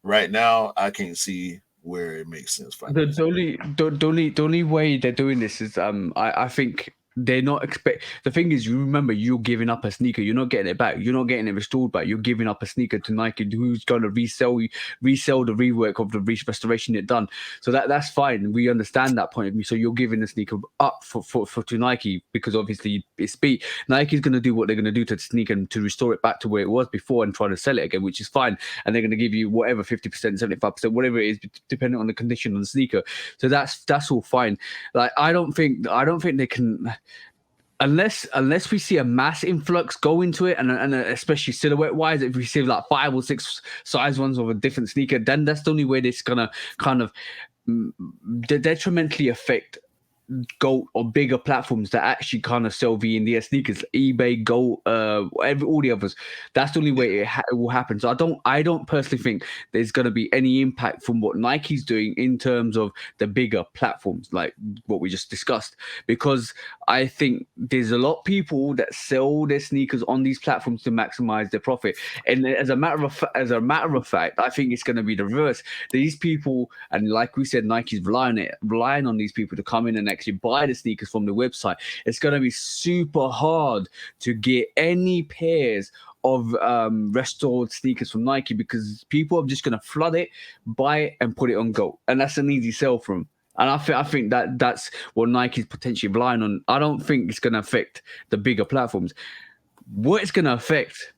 right now I can't see where it makes sense financially. The only way they're doing this is I think they're not expect. The thing is, you remember, you're giving up a sneaker. You're not getting it back. You're not getting it restored back. You're giving up a sneaker to Nike, who's going to resell the rework of the restoration it done. So that's fine. We understand that point of view. So you're giving the sneaker up for to Nike, because obviously it's beat. Nike's going to do what they're going to do to the sneaker and to restore it back to where it was before and try to sell it again, which is fine. And they're going to give you whatever 50%, 75%, whatever it is, depending on the condition of the sneaker. So that's all fine. Like I don't think they can, unless we see a mass influx go into it, and especially silhouette wise, if we see like 5 or 6 size ones of a different sneaker, then that's the only way this gonna kind of detrimentally affect GOAT or bigger platforms that actually kind of sell V&D sneakers, eBay, GOAT, all the others. That's the only way it will happen. So I don't personally think there's going to be any impact from what Nike's doing in terms of the bigger platforms, like what we just discussed, because I think there's a lot of people that sell their sneakers on these platforms to maximize their profit. And as a matter of fact, I think it's going to be the reverse. These people, and like we said, Nike's relying on these people to come in and actually buy the sneakers from the website. It's going to be super hard to get any pairs of restored sneakers from Nike, because people are just going to flood it, buy it, and put it on GOAT, and that's an easy sell for them. And I think that's what Nike's potentially relying on. I don't think it's going to affect the bigger platforms. What it's going to affect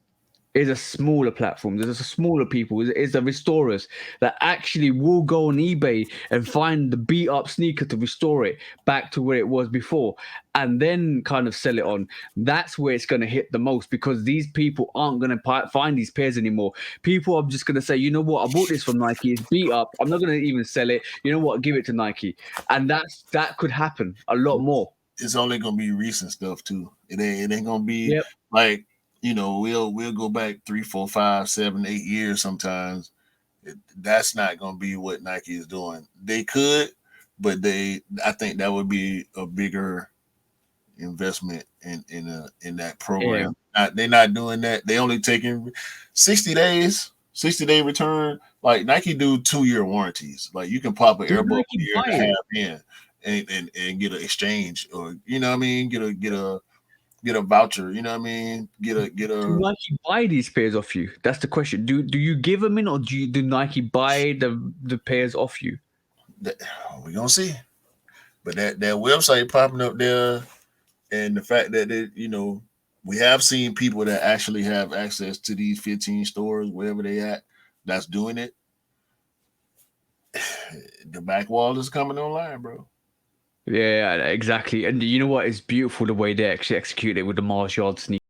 is a smaller platform. There's a smaller people. Is the restorers that actually will go on eBay and find the beat up sneaker to restore it back to where it was before, and then kind of sell it on. That's where it's going to hit the most, because these people aren't going to find these pairs anymore. People are just going to say, you know what, I bought this from Nike. It's beat up. I'm not going to even sell it. You know what? Give it to Nike, and that could happen a lot more. It's only going to be recent stuff too. It ain't going to be like. You know, we'll go back 3, 4, 5, 7, 8 years sometimes. That's not going to be what Nike is doing. They could, but I think that would be a bigger investment in that program. They're not doing that. They only taking 60 days, 60-day return. Like Nike do 2-year warranties. Like you can pop an Air Bubble a year and a half in and get an exchange, or you know what I mean, get a voucher, you know what I mean? Get a. Do Nike buy these pairs off you? That's the question. Do you give them in, or do Nike buy the pairs off you? We're gonna see. But that website popping up there, and the fact that we have seen people that actually have access to these 15 stores, wherever they at, that's doing it. The back wall is coming online, bro. Yeah, exactly. And you know what? It's beautiful the way they actually execute it with the Mars Yard sneaker.